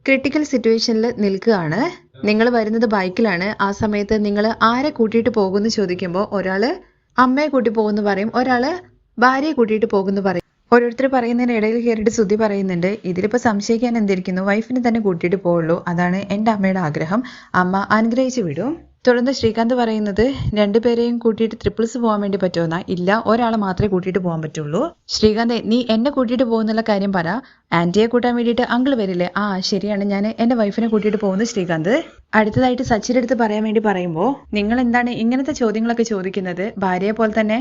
ക്രിട്ടിക്കൽ സിറ്റുവേഷനിൽ നിൽക്കുകയാണ്. നിങ്ങൾ വരുന്നത് ബൈക്കിലാണ്, ആ സമയത്ത് നിങ്ങൾ ആരെ കൂട്ടിയിട്ട് പോകുമെന്ന് ചോദിക്കുമ്പോൾ ഒരാള് അമ്മയെ കൂട്ടി പോകുന്നു പറയും, ഒരാള് ഭാര്യയെ കൂട്ടിയിട്ട് പോകുന്നു പറയും. ഓരോരുത്തർ പറയുന്നതിന് ഇടയിൽ കയറിയിട്ട് ശ്രുതി പറയുന്നുണ്ട്, ഇതിലിപ്പോൾ സംശയിക്കാൻ എന്തിരിക്കുന്നു, വൈഫിനെ തന്നെ കൂട്ടിയിട്ട് പോവുള്ളൂ, അതാണ് എൻ്റെ അമ്മയുടെ ആഗ്രഹം, അമ്മ അനുഗ്രഹിച്ചു വിടും. തുടർന്ന് ശ്രീകാന്ത് പറയുന്നത്, രണ്ടുപേരെയും കൂട്ടിയിട്ട് ട്രിപ്പിൾസ് പോകാൻ വേണ്ടി പറ്റുമെന്നാ. ഇല്ല, ഒരാളെ മാത്രമേ കൂട്ടിയിട്ട് പോകാൻ പറ്റുള്ളൂ. ശ്രീകാന്ത്, നീ എന്നെ കൂട്ടിയിട്ട് പോകുന്നുള്ള കാര്യം പറ, ആന്റിയെ കൂട്ടാൻ വേണ്ടിയിട്ട് അങ്കിൾ വരില്ലേ. ആ ശരിയാണ്, ഞാൻ എൻ്റെ വൈഫിനെ കൂട്ടിയിട്ട് പോകുന്നു ശ്രീകാന്ത്. അടുത്തതായിട്ട് സച്ചിന്റെ അടുത്ത് പറയാൻ വേണ്ടി പറയുമ്പോൾ, നിങ്ങൾ എന്താണ് ഇങ്ങനത്തെ ചോദ്യങ്ങളൊക്കെ ചോദിക്കുന്നത്, ഭാര്യയെ പോലെ തന്നെ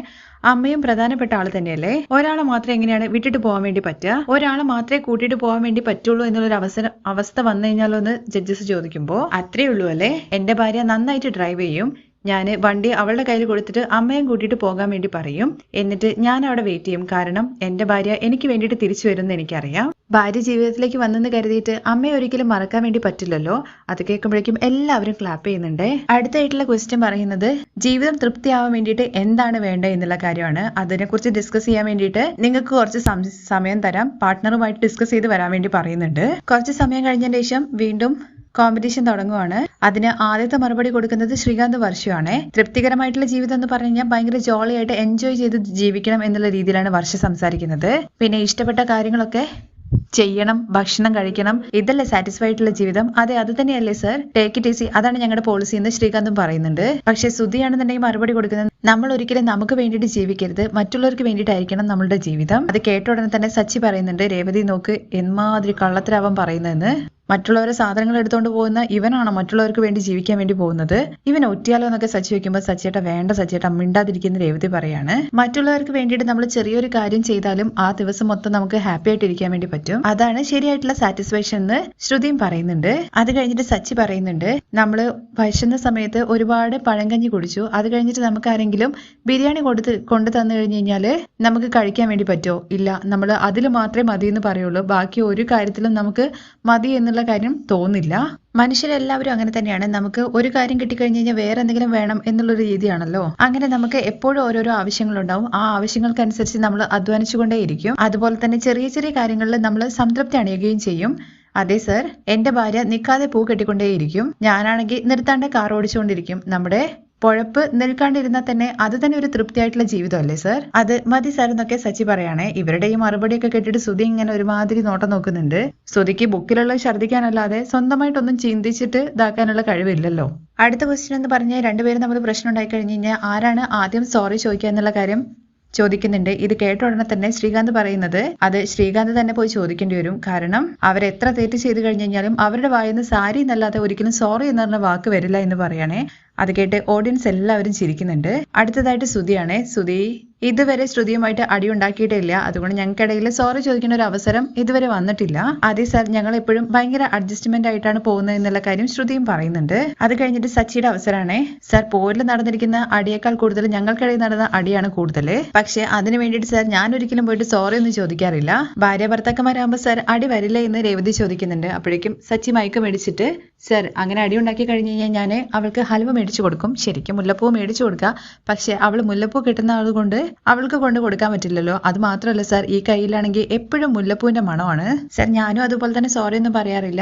അമ്മയും പ്രധാനപ്പെട്ട ആൾ തന്നെയല്ലേ, ഒരാളെ മാത്രം എങ്ങനെയാണ് വിട്ടിട്ട് പോകാൻ വേണ്ടി പറ്റുക, ഒരാളെ മാത്രമേ കൂട്ടിയിട്ട് പോകാൻ വേണ്ടി പറ്റുള്ളൂ എന്നുള്ളൊരു അവസ്ഥ വന്നു കഴിഞ്ഞാലോ എന്ന് ജഡ്ജസ് ചോദിക്കുമ്പോൾ, അത്രേ ഉള്ളൂ അല്ലേ, എൻ്റെ ഭാര്യ നന്നായിട്ട് ഡ്രൈവ് ചെയ്യും, ഞാൻ വണ്ടി അവളുടെ കയ്യിൽ കൊടുത്തിട്ട് അമ്മയും കൂട്ടിയിട്ട് പോകാൻ വേണ്ടി പറയും, എന്നിട്ട് ഞാൻ അവിടെ വെയിറ്റ് ചെയ്യും, കാരണം എൻ്റെ ഭാര്യ എനിക്ക് വേണ്ടിയിട്ട് തിരിച്ചു വരുമെന്ന് എനിക്കറിയാം. ഭാര്യ ജീവിതത്തിലേക്ക് വന്നെന്ന് കരുതിയിട്ട് അമ്മയെ ഒരിക്കലും മറക്കാൻ വേണ്ടി പറ്റില്ലല്ലോ. അത് കേൾക്കുമ്പോഴേക്കും എല്ലാവരും ക്ലാപ്പ് ചെയ്യുന്നുണ്ട്. അടുത്തായിട്ടുള്ള ക്വസ്റ്റ്യൻ പറയുന്നത്, ജീവിതം തൃപ്തിയാവാൻ വേണ്ടിയിട്ട് എന്താണ് വേണ്ടത് എന്നുള്ള കാര്യമാണ്. അതിനെക്കുറിച്ച് ഡിസ്കസ് ചെയ്യാൻ വേണ്ടിയിട്ട് നിങ്ങൾക്ക് കുറച്ച് സമയം തരാം, പാർട്ട്ണറുമായിട്ട് ഡിസ്കസ് ചെയ്ത് വരാൻ വേണ്ടി പറയുന്നുണ്ട്. കുറച്ച് സമയം കഴിഞ്ഞതിന് ശേഷം വീണ്ടും കോമ്പറ്റീഷൻ തുടങ്ങുവാണ്. അതിന് ആദ്യത്തെ മറുപടി കൊടുക്കുന്നത് ശ്രീകാന്ത് വർഷയാണ്. തൃപ്തികരമായിട്ടുള്ള ജീവിതം എന്ന് പറഞ്ഞു കഴിഞ്ഞാൽ ഭയങ്കര ജോളിയായിട്ട് എൻജോയ് ചെയ്ത് ജീവിക്കണം എന്നുള്ള രീതിയിലാണ് വർഷ സംസാരിക്കുന്നത്. പിന്നെ ഇഷ്ടപ്പെട്ട കാര്യങ്ങളൊക്കെ ചെയ്യണം, ഭക്ഷണം കഴിക്കണം, ഇതല്ലേ സാറ്റിസ്ഫൈഡ് ആയിട്ടുള്ള ജീവിതം. അതെ, അത് തന്നെയല്ലേ സർ, ടേക്ക് ഇറ്റ് ഈസി, അതാണ് ഞങ്ങളുടെ പോളിസി എന്ന് ശ്രീകാന്തും പറയുന്നുണ്ട്. പക്ഷെ ശ്രുതിയാണെന്നുണ്ടെങ്കിൽ മറുപടി കൊടുക്കുന്നത്, നമ്മൾ ഒരിക്കലും നമുക്ക് വേണ്ടിയിട്ട് ജീവിക്കരുത്, മറ്റുള്ളവർക്ക് വേണ്ടിയിട്ടായിരിക്കണം നമ്മളുടെ ജീവിതം. അത് കേട്ട ഉടനെ തന്നെ സച്ചി പറയുന്നുണ്ട്, രേവതി നോക്ക് എന്മാതിരി കള്ളത്തരാവൻ പറയുന്നതെന്ന്. മറ്റുള്ളവരെ സാധനങ്ങൾ എടുത്തുകൊണ്ട് പോകുന്ന ഇവനാണോ മറ്റുള്ളവർക്ക് വേണ്ടി ജീവിക്കാൻ വേണ്ടി പോകുന്നത്, ഇവൻ ഒറ്റിയാലോ എന്നൊക്കെ സച്ചി വെക്കുമ്പോൾ, സച്ചിയേട്ട വേണ്ട സച്ചിയേട്ട മിണ്ടാതിരിക്കുന്ന രേവതി പറയാണ്. മറ്റുള്ളവർക്ക് വേണ്ടിയിട്ട് നമ്മൾ ചെറിയൊരു കാര്യം ചെയ്താലും ആ ദിവസം മൊത്തം നമുക്ക് ഹാപ്പി ആയിട്ട് ഇരിക്കാൻ വേണ്ടി പറ്റും, അതാണ് ശരിയായിട്ടുള്ള സാറ്റിസ്ഫാക്ഷൻ എന്ന് ശ്രുതിയും പറയുന്നുണ്ട്. അത് കഴിഞ്ഞിട്ട് സച്ചി പറയുന്നുണ്ട്, നമ്മള് വിശന്ന സമയത്ത് ഒരുപാട് പഴങ്കഞ്ഞി കുടിച്ചു, അത് കഴിഞ്ഞിട്ട് നമുക്ക് ആരെങ്കിലും ബിരിയാണി കൊണ്ടു തന്നു കഴിഞ്ഞു കഴിഞ്ഞാല് നമുക്ക് കഴിക്കാൻ വേണ്ടി പറ്റുമോ, ഇല്ല, നമ്മൾ അതിൽ മാത്രമേ മതി എന്ന് പറയുള്ളൂ, ബാക്കി ഒരു കാര്യത്തിലും നമുക്ക് മതി എന്നുള്ള കാര്യം തോന്നില്ല. മനുഷ്യരെല്ലാവരും അങ്ങനെ തന്നെയാണ്, നമുക്ക് ഒരു കാര്യം കിട്ടിക്കഴിഞ്ഞു കഴിഞ്ഞാൽ വേറെ എന്തെങ്കിലും വേണം എന്നുള്ളൊരു രീതിയാണല്ലോ. അങ്ങനെ നമുക്ക് എപ്പോഴും ഓരോരോ ആവശ്യങ്ങളുണ്ടാവും, ആ ആവശ്യങ്ങൾക്കനുസരിച്ച് നമ്മൾ അധ്വാനിച്ചുകൊണ്ടേയിരിക്കും. അതുപോലെ തന്നെ ചെറിയ ചെറിയ കാര്യങ്ങളിൽ നമ്മൾ സംതൃപ്തി അണിയുകയും ചെയ്യും. അതെ സർ, എന്റെ ഭാര്യ നിൽക്കാതെ പൂ കെട്ടിക്കൊണ്ടേയിരിക്കും, ഞാനാണെങ്കിൽ നിർത്താണ്ട് കാർ ഓടിച്ചുകൊണ്ടിരിക്കും. നമ്മുടെ പൊഴപ്പ് നിൽക്കാണ്ടിരുന്നാൽ തന്നെ അത് തന്നെ ഒരു തൃപ്തിയായിട്ടുള്ള ജീവിതമല്ലേ സർ, അത് മതി സർ എന്നൊക്കെ സച്ചി പറയണേ. ഇവരുടെ ഈ മറുപടിയൊക്കെ കേട്ടിട്ട് ശ്രുതി ഇങ്ങനെ ഒരുമാതിരി നോട്ടം നോക്കുന്നുണ്ട്. ശ്രുതിക്ക് ബുക്കിലുള്ള ഛർദ്ദിക്കാനല്ലാതെ സ്വന്തമായിട്ടൊന്നും ചിന്തിച്ചിട്ട് ഇതാക്കാനുള്ള കഴിവില്ലല്ലോ. അടുത്ത ക്വസ്റ്റ്യൻ എന്ന് പറഞ്ഞാൽ, രണ്ടുപേരും നമ്മൾ പ്രശ്നം ഉണ്ടായി കഴിഞ്ഞ് കഴിഞ്ഞാൽ ആരാണ് ആദ്യം സോറി ചോദിക്കുക എന്നുള്ള കാര്യം ചോദിക്കുന്നുണ്ട്. ഇത് കേട്ട ഉടനെ തന്നെ ശ്രീകാന്ത് പറയുന്നത്, അത് ശ്രീകാന്ത് തന്നെ പോയി ചോദിക്കേണ്ടി വരും, കാരണം അവരെത്ര തെറ്റ് ചെയ്ത് കഴിഞ്ഞു കഴിഞ്ഞാലും അവരുടെ വായിന്ന് സാരി എന്നല്ലാതെ ഒരിക്കലും സോറി എന്ന് പറഞ്ഞ വാക്ക് വരില്ല എന്ന് പറയണേ. അത് കേട്ട് ഓഡിയൻസ് എല്ലാവരും ചിരിക്കുന്നുണ്ട്. അടുത്തതായിട്ട് ശ്രുതിയാണ്. ശ്രുതി ഇതുവരെ ശ്രുതിയുമായിട്ട് അടി ഉണ്ടാക്കിയിട്ടില്ല, അതുകൊണ്ട് ഞങ്ങൾക്കിടയിൽ സോറി ചോദിക്കുന്ന ഒരു അവസരം ഇതുവരെ വന്നിട്ടില്ല. അതെ സാർ, ഞങ്ങൾ എപ്പോഴും ഭയങ്കര അഡ്ജസ്റ്റ്മെന്റ് ആയിട്ടാണ് പോകുന്നത് എന്നുള്ള കാര്യം ശ്രുതിയും പറയുന്നുണ്ട്. അത് കഴിഞ്ഞിട്ട് സച്ചിയുടെ അവസരമാണ്. സാർ, പോരിൽ നടന്നിരിക്കുന്ന അടിയേക്കാൾ കൂടുതൽ ഞങ്ങൾക്കിടയിൽ നടന്ന അടിയാണ് കൂടുതൽ. പക്ഷെ അതിന് വേണ്ടിയിട്ട് സാർ ഞാൻ ഒരിക്കലും പോയിട്ട് സോറി ഒന്നും ചോദിക്കാറില്ല. ഭാര്യ ഭർത്താക്കന്മാരാകുമ്പോൾ സാർ അടി വരില്ലേ എന്ന് രേവതി ചോദിക്കുന്നുണ്ട്. അപ്പോഴേക്കും സച്ചി മയക്ക് മേടിച്ചിട്ട്, സാർ അങ്ങനെ അടി ഉണ്ടാക്കി കഴിഞ്ഞ് കഴിഞ്ഞാൽ ഞാൻ അവൾക്ക് ഹൽവ മേടിച്ചു കൊടുക്കും. ശരിക്കും മുല്ലപ്പൂ മേടിച്ചു കൊടുക്കുക, പക്ഷെ അവൾ മുല്ലപ്പൂ കിട്ടുന്ന ആളുകൊണ്ട് അവൾക്ക് കൊണ്ട് കൊടുക്കാൻ പറ്റില്ലല്ലോ. അത് മാത്രമല്ല സാർ, ഈ കയ്യിലാണെങ്കിൽ എപ്പോഴും മുല്ലപ്പൂവിന്റെ മണമാണ്. സാർ, ഞാനും അതുപോലെ തന്നെ സോറി ഒന്നും പറയാറില്ല.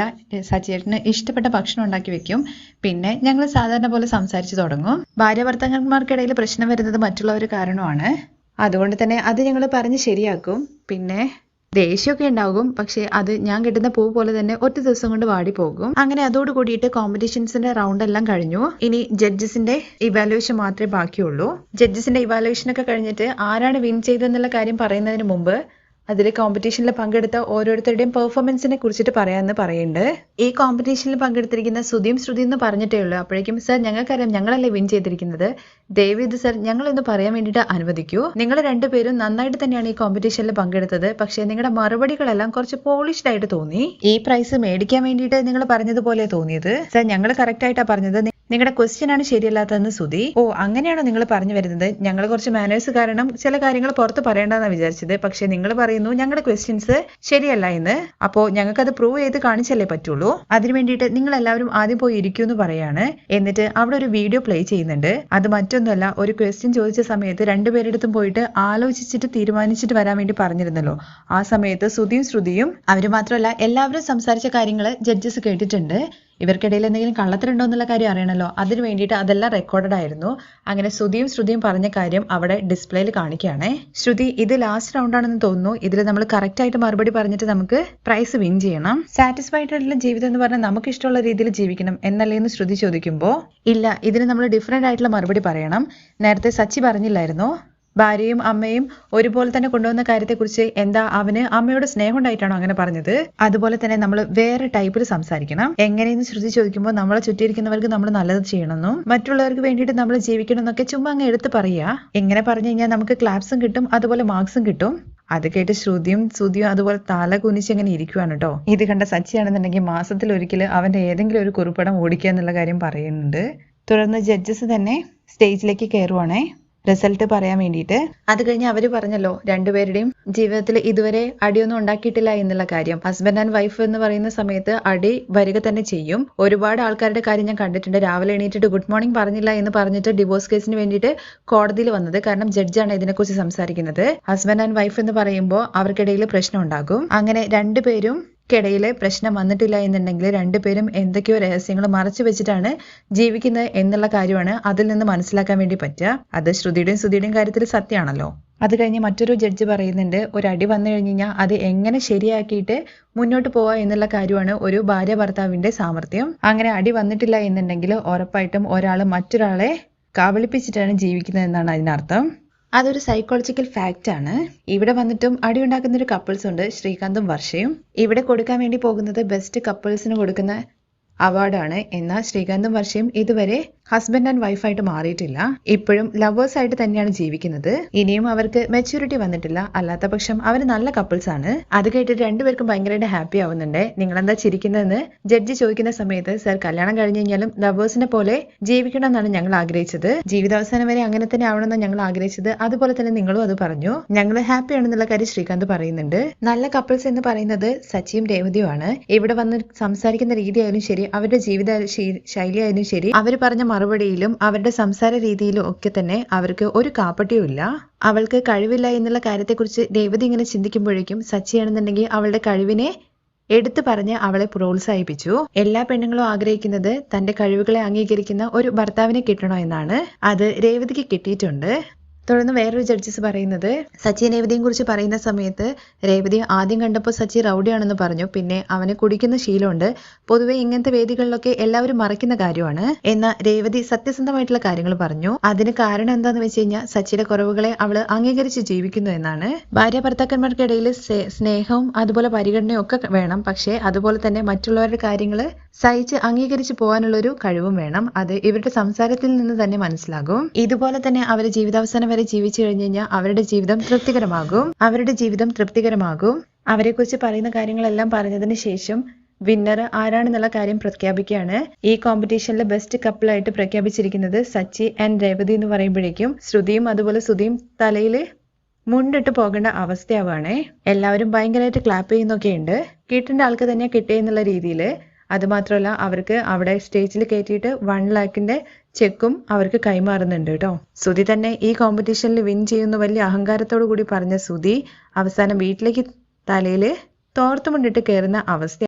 സച്ചിയേട്ടന് ഇഷ്ടപ്പെട്ട ഭക്ഷണം ഉണ്ടാക്കി വെക്കും, പിന്നെ ഞങ്ങൾ സാധാരണ പോലെ സംസാരിച്ചു തുടങ്ങും. ഭാര്യ ഭർത്താക്കന്മാർക്കിടയിൽ പ്രശ്നം വരുന്നത് മറ്റുള്ളവർ കാരണമാണ്, അതുകൊണ്ട് തന്നെ അത് ഞങ്ങൾ പറഞ്ഞ് ശരിയാക്കും. പിന്നെ ദേഷ്യമൊക്കെ ഉണ്ടാകും, പക്ഷെ അത് ഞാൻ കിട്ടുന്ന പൂ പോലെ തന്നെ ഒറ്റ ദിവസം കൊണ്ട് വാടി പോകും. അങ്ങനെ അതോട് കൂടിയിട്ട് കോമ്പറ്റീഷൻസിന്റെ റൗണ്ട് എല്ലാം കഴിഞ്ഞു. ഇനി ജഡ്ജസിന്റെ ഇവാലുവേഷൻ മാത്രമേ ബാക്കിയുള്ളൂ. ജഡ്ജസിന്റെ ഇവാലുവേഷൻ ഒക്കെ കഴിഞ്ഞിട്ട് ആരാണ് വിൻ ചെയ്തെന്നുള്ള കാര്യം പറയുന്നതിന് മുമ്പ് അതിൽ കോമ്പറ്റീഷനിൽ പങ്കെടുത്ത ഓരോരുത്തരുടെയും പെർഫോമൻസിനെ കുറിച്ചിട്ട് പറയാമെന്ന് പറയുന്നുണ്ട്. ഈ കോമ്പറ്റീഷനിൽ പങ്കെടുത്തിരിക്കുന്ന ശ്രുതി എന്ന് പറഞ്ഞിട്ടേ ഉള്ളൂ. അപ്പോഴേക്കും സാർ, ഞങ്ങൾക്കറിയാം ഞങ്ങളല്ലേ വിൻ ചെയ്തിരിക്കുന്നത്, ദയവേത് സാർ ഞങ്ങളൊന്ന് പറയാൻ വേണ്ടിയിട്ട് അനുവദിക്കൂ. നിങ്ങൾ രണ്ടുപേരും നന്നായിട്ട് തന്നെയാണ് ഈ കോമ്പറ്റീഷനിൽ പങ്കെടുത്തത്, പക്ഷേ നിങ്ങളുടെ മറുപടികളെല്ലാം കുറച്ച് പോളിഷ്ഡ് ആയിട്ട് തോന്നി. ഈ പ്രൈസ് മേടിക്കാൻ വേണ്ടിയിട്ട് നിങ്ങൾ പറഞ്ഞതുപോലെ തോന്നിയത്. സാർ, ഞങ്ങൾ കറക്റ്റ് ആയിട്ടാണ് പറഞ്ഞത്, നിങ്ങളുടെ ക്വസ്റ്റ്യൻ ആണ് ശരിയല്ലാത്തതെന്ന് ശ്രുതി. ഓ, അങ്ങനെയാണോ നിങ്ങൾ പറഞ്ഞു വരുന്നത്? ഞങ്ങൾ കുറച്ച് മാനേഴ്സ് കാരണം ചില കാര്യങ്ങൾ പുറത്ത് പറയേണ്ടെന്നാണ് വിചാരിച്ചത്, പക്ഷെ നിങ്ങൾ പറയുന്നു ഞങ്ങളുടെ ക്വസ്റ്റ്യൻസ് ശരിയല്ല എന്ന്. അപ്പോൾ ഞങ്ങൾക്ക് അത് പ്രൂവ് ചെയ്ത് കാണിച്ചല്ലേ പറ്റുള്ളൂ. അതിന് വേണ്ടിയിട്ട് നിങ്ങൾ എല്ലാവരും ആദ്യം പോയി ഇരിക്കൂ എന്ന് പറയാണ്. എന്നിട്ട് അവിടെ ഒരു വീഡിയോ പ്ലേ ചെയ്യുന്നുണ്ട്. അത് മറ്റൊന്നുമല്ല, ഒരു ക്വസ്റ്റ്യൻ ചോദിച്ച സമയത്ത് രണ്ടുപേരെടുത്തും പോയിട്ട് ആലോചിച്ചിട്ട് തീരുമാനിച്ചിട്ട് വരാൻ വേണ്ടി പറഞ്ഞിരുന്നല്ലോ. ആ സമയത്ത് ശ്രുതിയും അവർ മാത്രമല്ല എല്ലാവരും സംസാരിച്ച കാര്യങ്ങൾ ജഡ്ജസ് കേട്ടിട്ടുണ്ട്. ഇവർക്കിടയിൽ എന്തെങ്കിലും കള്ളത്തരുണ്ടോ എന്നുള്ള കാര്യം അറിയണമല്ലോ, അതിന് വേണ്ടിയിട്ട് അതെല്ലാം റെക്കോർഡഡ് ആയിരുന്നു. അങ്ങനെ ശ്രുതിയും പറഞ്ഞ കാര്യം അവിടെ ഡിസ്പ്ലേയിൽ കാണിക്കുകയാണേ. ശ്രുതി, ഇത് ലാസ്റ്റ് റൗണ്ട് ആണെന്ന് തോന്നുന്നു, ഇതിൽ നമ്മൾ കറക്റ്റ് ആയിട്ട് മറുപടി പറഞ്ഞിട്ട് നമുക്ക് പ്രൈസ് വിൻ ചെയ്യണം. സാറ്റിസ്ഫൈഡ് ആയിട്ടുള്ള ജീവിതം എന്ന് പറഞ്ഞാൽ നമുക്ക് ഇഷ്ടമുള്ള രീതിയിൽ ജീവിക്കണം എന്നല്ലേ എന്ന് ശ്രുതി ചോദിക്കുമ്പോൾ, ഇല്ല, ഇതിന് നമ്മൾ ഡിഫറെന്റ് ആയിട്ടുള്ള മറുപടി പറയണം. നേരത്തെ സച്ചി പറഞ്ഞില്ലായിരുന്നോ ഭാര്യയും അമ്മയും ഒരുപോലെ തന്നെ കൊണ്ടുവന്ന കാര്യത്തെക്കുറിച്ച്, എന്താ അവന് അമ്മയോട് സ്നേഹം ഉണ്ടായിട്ടാണോ അങ്ങനെ പറഞ്ഞത്? അതുപോലെ തന്നെ നമ്മൾ വേറെ ടൈപ്പിൽ സംസാരിക്കണം. എങ്ങനെയെന്ന് ശ്രുതി ചോദിക്കുമ്പോൾ, നമ്മളെ ചുറ്റിയിരിക്കുന്നവർക്ക് നമ്മൾ നല്ലത് ചെയ്യണമെന്നും മറ്റുള്ളവർക്ക് വേണ്ടിയിട്ട് നമ്മൾ ജീവിക്കണം എന്നൊക്കെ ചുമ്മാ അങ്ങ് എടുത്ത് പറയുക. എങ്ങനെ പറഞ്ഞു കഴിഞ്ഞാൽ നമുക്ക് ക്ലാപ്സും കിട്ടും, അതുപോലെ മാർക്സും കിട്ടും. അത് കേട്ട് ശ്രുതിയും അതുപോലെ തല കുനിച്ച് അങ്ങനെ ഇരിക്കുവാണ് കേട്ടോ. ഇത് കണ്ട സച്ചിയാണെന്നുണ്ടെങ്കിൽ മാസത്തിൽ ഒരിക്കൽ അവന്റെ ഏതെങ്കിലും ഒരു കുറിപ്പടം ഓടിക്കുക എന്നുള്ള കാര്യം പറയുന്നുണ്ട്. തുടർന്ന് ജഡ്ജസ് തന്നെ സ്റ്റേജിലേക്ക് കയറുവാണേ റിസൾട്ട് പറയാൻ വേണ്ടിയിട്ട്. അത് കഴിഞ്ഞ് അവര് പറഞ്ഞല്ലോ രണ്ടുപേരുടെയും ജീവിതത്തിൽ ഇതുവരെ അടിയൊന്നും ഉണ്ടാക്കിയിട്ടില്ല എന്നുള്ള കാര്യം. ഹസ്ബൻഡ് ആൻഡ് വൈഫ് എന്ന് പറയുന്ന സമയത്ത് അടി വരിക തന്നെ ചെയ്യും. ഒരുപാട് ആൾക്കാരുടെ കാര്യം ഞാൻ കണ്ടിട്ടുണ്ട്, രാവിലെ എണീറ്റിട്ട് ഗുഡ് മോർണിംഗ് പറഞ്ഞില്ല എന്ന് പറഞ്ഞിട്ട് ഡിവോഴ്സ് കേസിന് വേണ്ടിയിട്ട് കോടതിയിൽ വന്നത്. കാരണം ജഡ്ജാണ് ഇതിനെക്കുറിച്ച് സംസാരിക്കുന്നത്. ഹസ്ബൻഡ് ആൻഡ് വൈഫ് എന്ന് പറയുമ്പോൾ അവർക്കിടയിൽ പ്രശ്നം ഉണ്ടാകും. അങ്ങനെ രണ്ടുപേരും ിടയില് പ്രശ്നം വന്നിട്ടില്ല എന്നുണ്ടെങ്കിൽ രണ്ടുപേരും എന്തൊക്കെയോ രഹസ്യങ്ങൾ മറച്ചു വെച്ചിട്ടാണ് ജീവിക്കുന്നത് എന്നുള്ള കാര്യമാണ് അതിൽ നിന്ന് മനസ്സിലാക്കാൻ വേണ്ടി പറ്റുക. അത് ശ്രുതിയുടെയും കാര്യത്തിൽ സത്യമാണല്ലോ. അത് കഴിഞ്ഞ് മറ്റൊരു ജഡ്ജ് പറയുന്നുണ്ട്, ഒരു അടി വന്നു കഴിഞ്ഞ് കഴിഞ്ഞാൽ അത് എങ്ങനെ ശരിയാക്കിയിട്ട് മുന്നോട്ട് പോവുക എന്നുള്ള കാര്യമാണ് ഒരു ഭാര്യ ഭർത്താവിന്റെ സാമർത്ഥ്യം. അങ്ങനെ അടി വന്നിട്ടില്ല എന്നുണ്ടെങ്കിൽ ഉറപ്പായിട്ടും ഒരാൾ മറ്റൊരാളെ കബളിപ്പിച്ചിട്ടാണ് ജീവിക്കുന്നത് എന്നാണ് അതിനർത്ഥം. അതൊരു സൈക്കോളജിക്കൽ ഫാക്റ്റ് ആണ്. ഇവിടെ വന്നിട്ടും അടി ഉണ്ടാക്കുന്ന ഒരു കപ്പിൾസ് ഉണ്ട്, ശ്രീകാന്തും വർഷയും. ഇവിടെ കൊടുക്കാൻ വേണ്ടി പോകുന്നത് ബെസ്റ്റ് കപ്പിൾസിന് കൊടുക്കുന്ന അവാർഡാണ്. എന്നാൽ ശ്രീകാന്തും വർഷയും ഇതുവരെ ഹസ്ബൻഡ് ആൻഡ് വൈഫായിട്ട് മാറിയിട്ടില്ല. ഇപ്പോഴും ലവേഴ്സ് ആയിട്ട് തന്നെയാണ് ജീവിക്കുന്നത്. ഇനിയും അവർക്ക് മെച്യൂരിറ്റി വന്നിട്ടില്ല, അല്ലാത്ത പക്ഷം അവർ നല്ല കപ്പിൾസ് ആണ്. അത് കേട്ടിട്ട് രണ്ടുപേർക്കും ഭയങ്കരമായിട്ട് ഹാപ്പി ആവുന്നുണ്ട്. നിങ്ങളെന്താ ചിരിക്കുന്നതെന്ന് ജഡ്ജി ചോദിക്കുന്ന സമയത്ത്, സർ, കല്യാണം കഴിഞ്ഞ് കഴിഞ്ഞാലും ലവേഴ്സിനെ പോലെ ജീവിക്കണം എന്നാണ് ഞങ്ങൾ ആഗ്രഹിച്ചത്, ജീവിതാവസാനം വരെ അങ്ങനെ തന്നെ ആവണമെന്നാണ് ഞങ്ങൾ ആഗ്രഹിച്ചത്, അതുപോലെ തന്നെ നിങ്ങളും അത് പറഞ്ഞു, ഞങ്ങൾ ഹാപ്പി ആണെന്നുള്ള കാര്യം ശ്രീകാന്ത് പറയുന്നുണ്ട്. നല്ല കപ്പിൾസ് എന്ന് പറയുന്നത് സച്ചിയും രേവതിയുമാണ്. ഇവിടെ വന്ന് സംസാരിക്കുന്ന രീതിയായാലും ശരി, അവരുടെ ജീവിത ശൈലിയായാലും ശരി, അവർ പറഞ്ഞ മറുപടിയിലും അവരുടെ സംസാര രീതിയിലും ഒക്കെ തന്നെ അവർക്ക് ഒരു കാപ്പട്യവും ഇല്ല. അവൾക്ക് കഴിവില്ല എന്നുള്ള കാര്യത്തെക്കുറിച്ച് രേവതി ഇങ്ങനെ ചിന്തിക്കുമ്പോഴേക്കും സച്ചിയാണെന്നുണ്ടെങ്കിൽ അവളുടെ കഴിവിനെ എടുത്തു പറഞ്ഞ് അവളെ പ്രോത്സാഹിപ്പിച്ചു. എല്ലാ പെണ്ണുങ്ങളും ആഗ്രഹിക്കുന്നത് തന്റെ കഴിവുകളെ അംഗീകരിക്കുന്ന ഒരു ഭർത്താവിനെ കിട്ടണോ എന്നാണ്. അത് രേവതിക്ക് കിട്ടിയിട്ടുണ്ട്. തുടർന്ന് വേറൊരു ജഡ്ജസ് പറയുന്നത്, സച്ചി രേവതിയെ കുറിച്ച് പറയുന്ന സമയത്ത് രേവതി ആദ്യം കണ്ടപ്പോൾ സച്ചി റൗഡിയാണെന്ന് പറഞ്ഞു, പിന്നെ അവന് കുടിക്കുന്ന ശീലമുണ്ട്, പൊതുവെ ഇങ്ങനത്തെ വേദികളിലൊക്കെ എല്ലാവരും മറയ്ക്കുന്ന കാര്യമാണ്. എന്നാൽ രേവതി സത്യസന്ധമായിട്ടുള്ള കാര്യങ്ങൾ പറഞ്ഞു. അതിന് കാരണം എന്താന്ന് വെച്ച് കഴിഞ്ഞാൽ സച്ചിയുടെ കുറവുകളെ അവള് അംഗീകരിച്ച് ജീവിക്കുന്നു എന്നാണ്. ഭാര്യ ഭർത്താക്കന്മാർക്കിടയിൽ സ്നേഹവും അതുപോലെ പരിഗണനയും ഒക്കെ വേണം, പക്ഷേ അതുപോലെ തന്നെ മറ്റുള്ളവരുടെ കാര്യങ്ങൾ സഹിച്ച് അംഗീകരിച്ചു പോകാനുള്ളൊരു കഴിവും വേണം. അത് ഇവരുടെ സംസാരത്തിൽ നിന്ന് തന്നെ മനസ്സിലാകും. ഇതുപോലെ തന്നെ അവർ ജീവിതാവസാനം വരെ ജീവിച്ചു കഴിഞ്ഞു കഴിഞ്ഞാൽ അവരുടെ ജീവിതം തൃപ്തികരമാകും. അവരെക്കുറിച്ച് പറയുന്ന കാര്യങ്ങളെല്ലാം പറഞ്ഞതിന് ശേഷം വിന്നർ ആരാണെന്നുള്ള കാര്യം പ്രഖ്യാപിക്കുകയാണ്. ഈ കോമ്പറ്റീഷനിൽ ബെസ്റ്റ് കപ്പിളായിട്ട് പ്രഖ്യാപിച്ചിരിക്കുന്നത് സച്ചി ആൻഡ് രേവതി എന്ന് പറയുമ്പോഴേക്കും ശ്രുതിയും അതുപോലെ സുധിയും തലയില് മുണ്ടിട്ട് പോകേണ്ട അവസ്ഥയാവുകയാണേ. എല്ലാവരും ഭയങ്കരമായിട്ട് ക്ലാപ്പ് ചെയ്യുന്നൊക്കെയുണ്ട്. കിട്ടേണ്ട ആൾക്ക് തന്നെ കിട്ടിയെന്നുള്ള രീതിയിൽ. അതുമാത്രമല്ല അവർക്ക് അവിടെ സ്റ്റേജിൽ കയറ്റിയിട്ട് 1 lakhന്റെ ചെക്കും അവർക്ക് കൈമാറുന്നുണ്ട് കേട്ടോ. സുധി തന്നെ ഈ കോമ്പറ്റീഷനിൽ വിൻ ചെയ്യുന്ന വലിയ അഹങ്കാരത്തോടു കൂടി പറഞ്ഞ സുധി അവസാനം വീട്ടിലേക്ക് തലയിൽ തോർത്തുമുണ്ടിട്ട് കയറുന്ന അവസ്ഥ.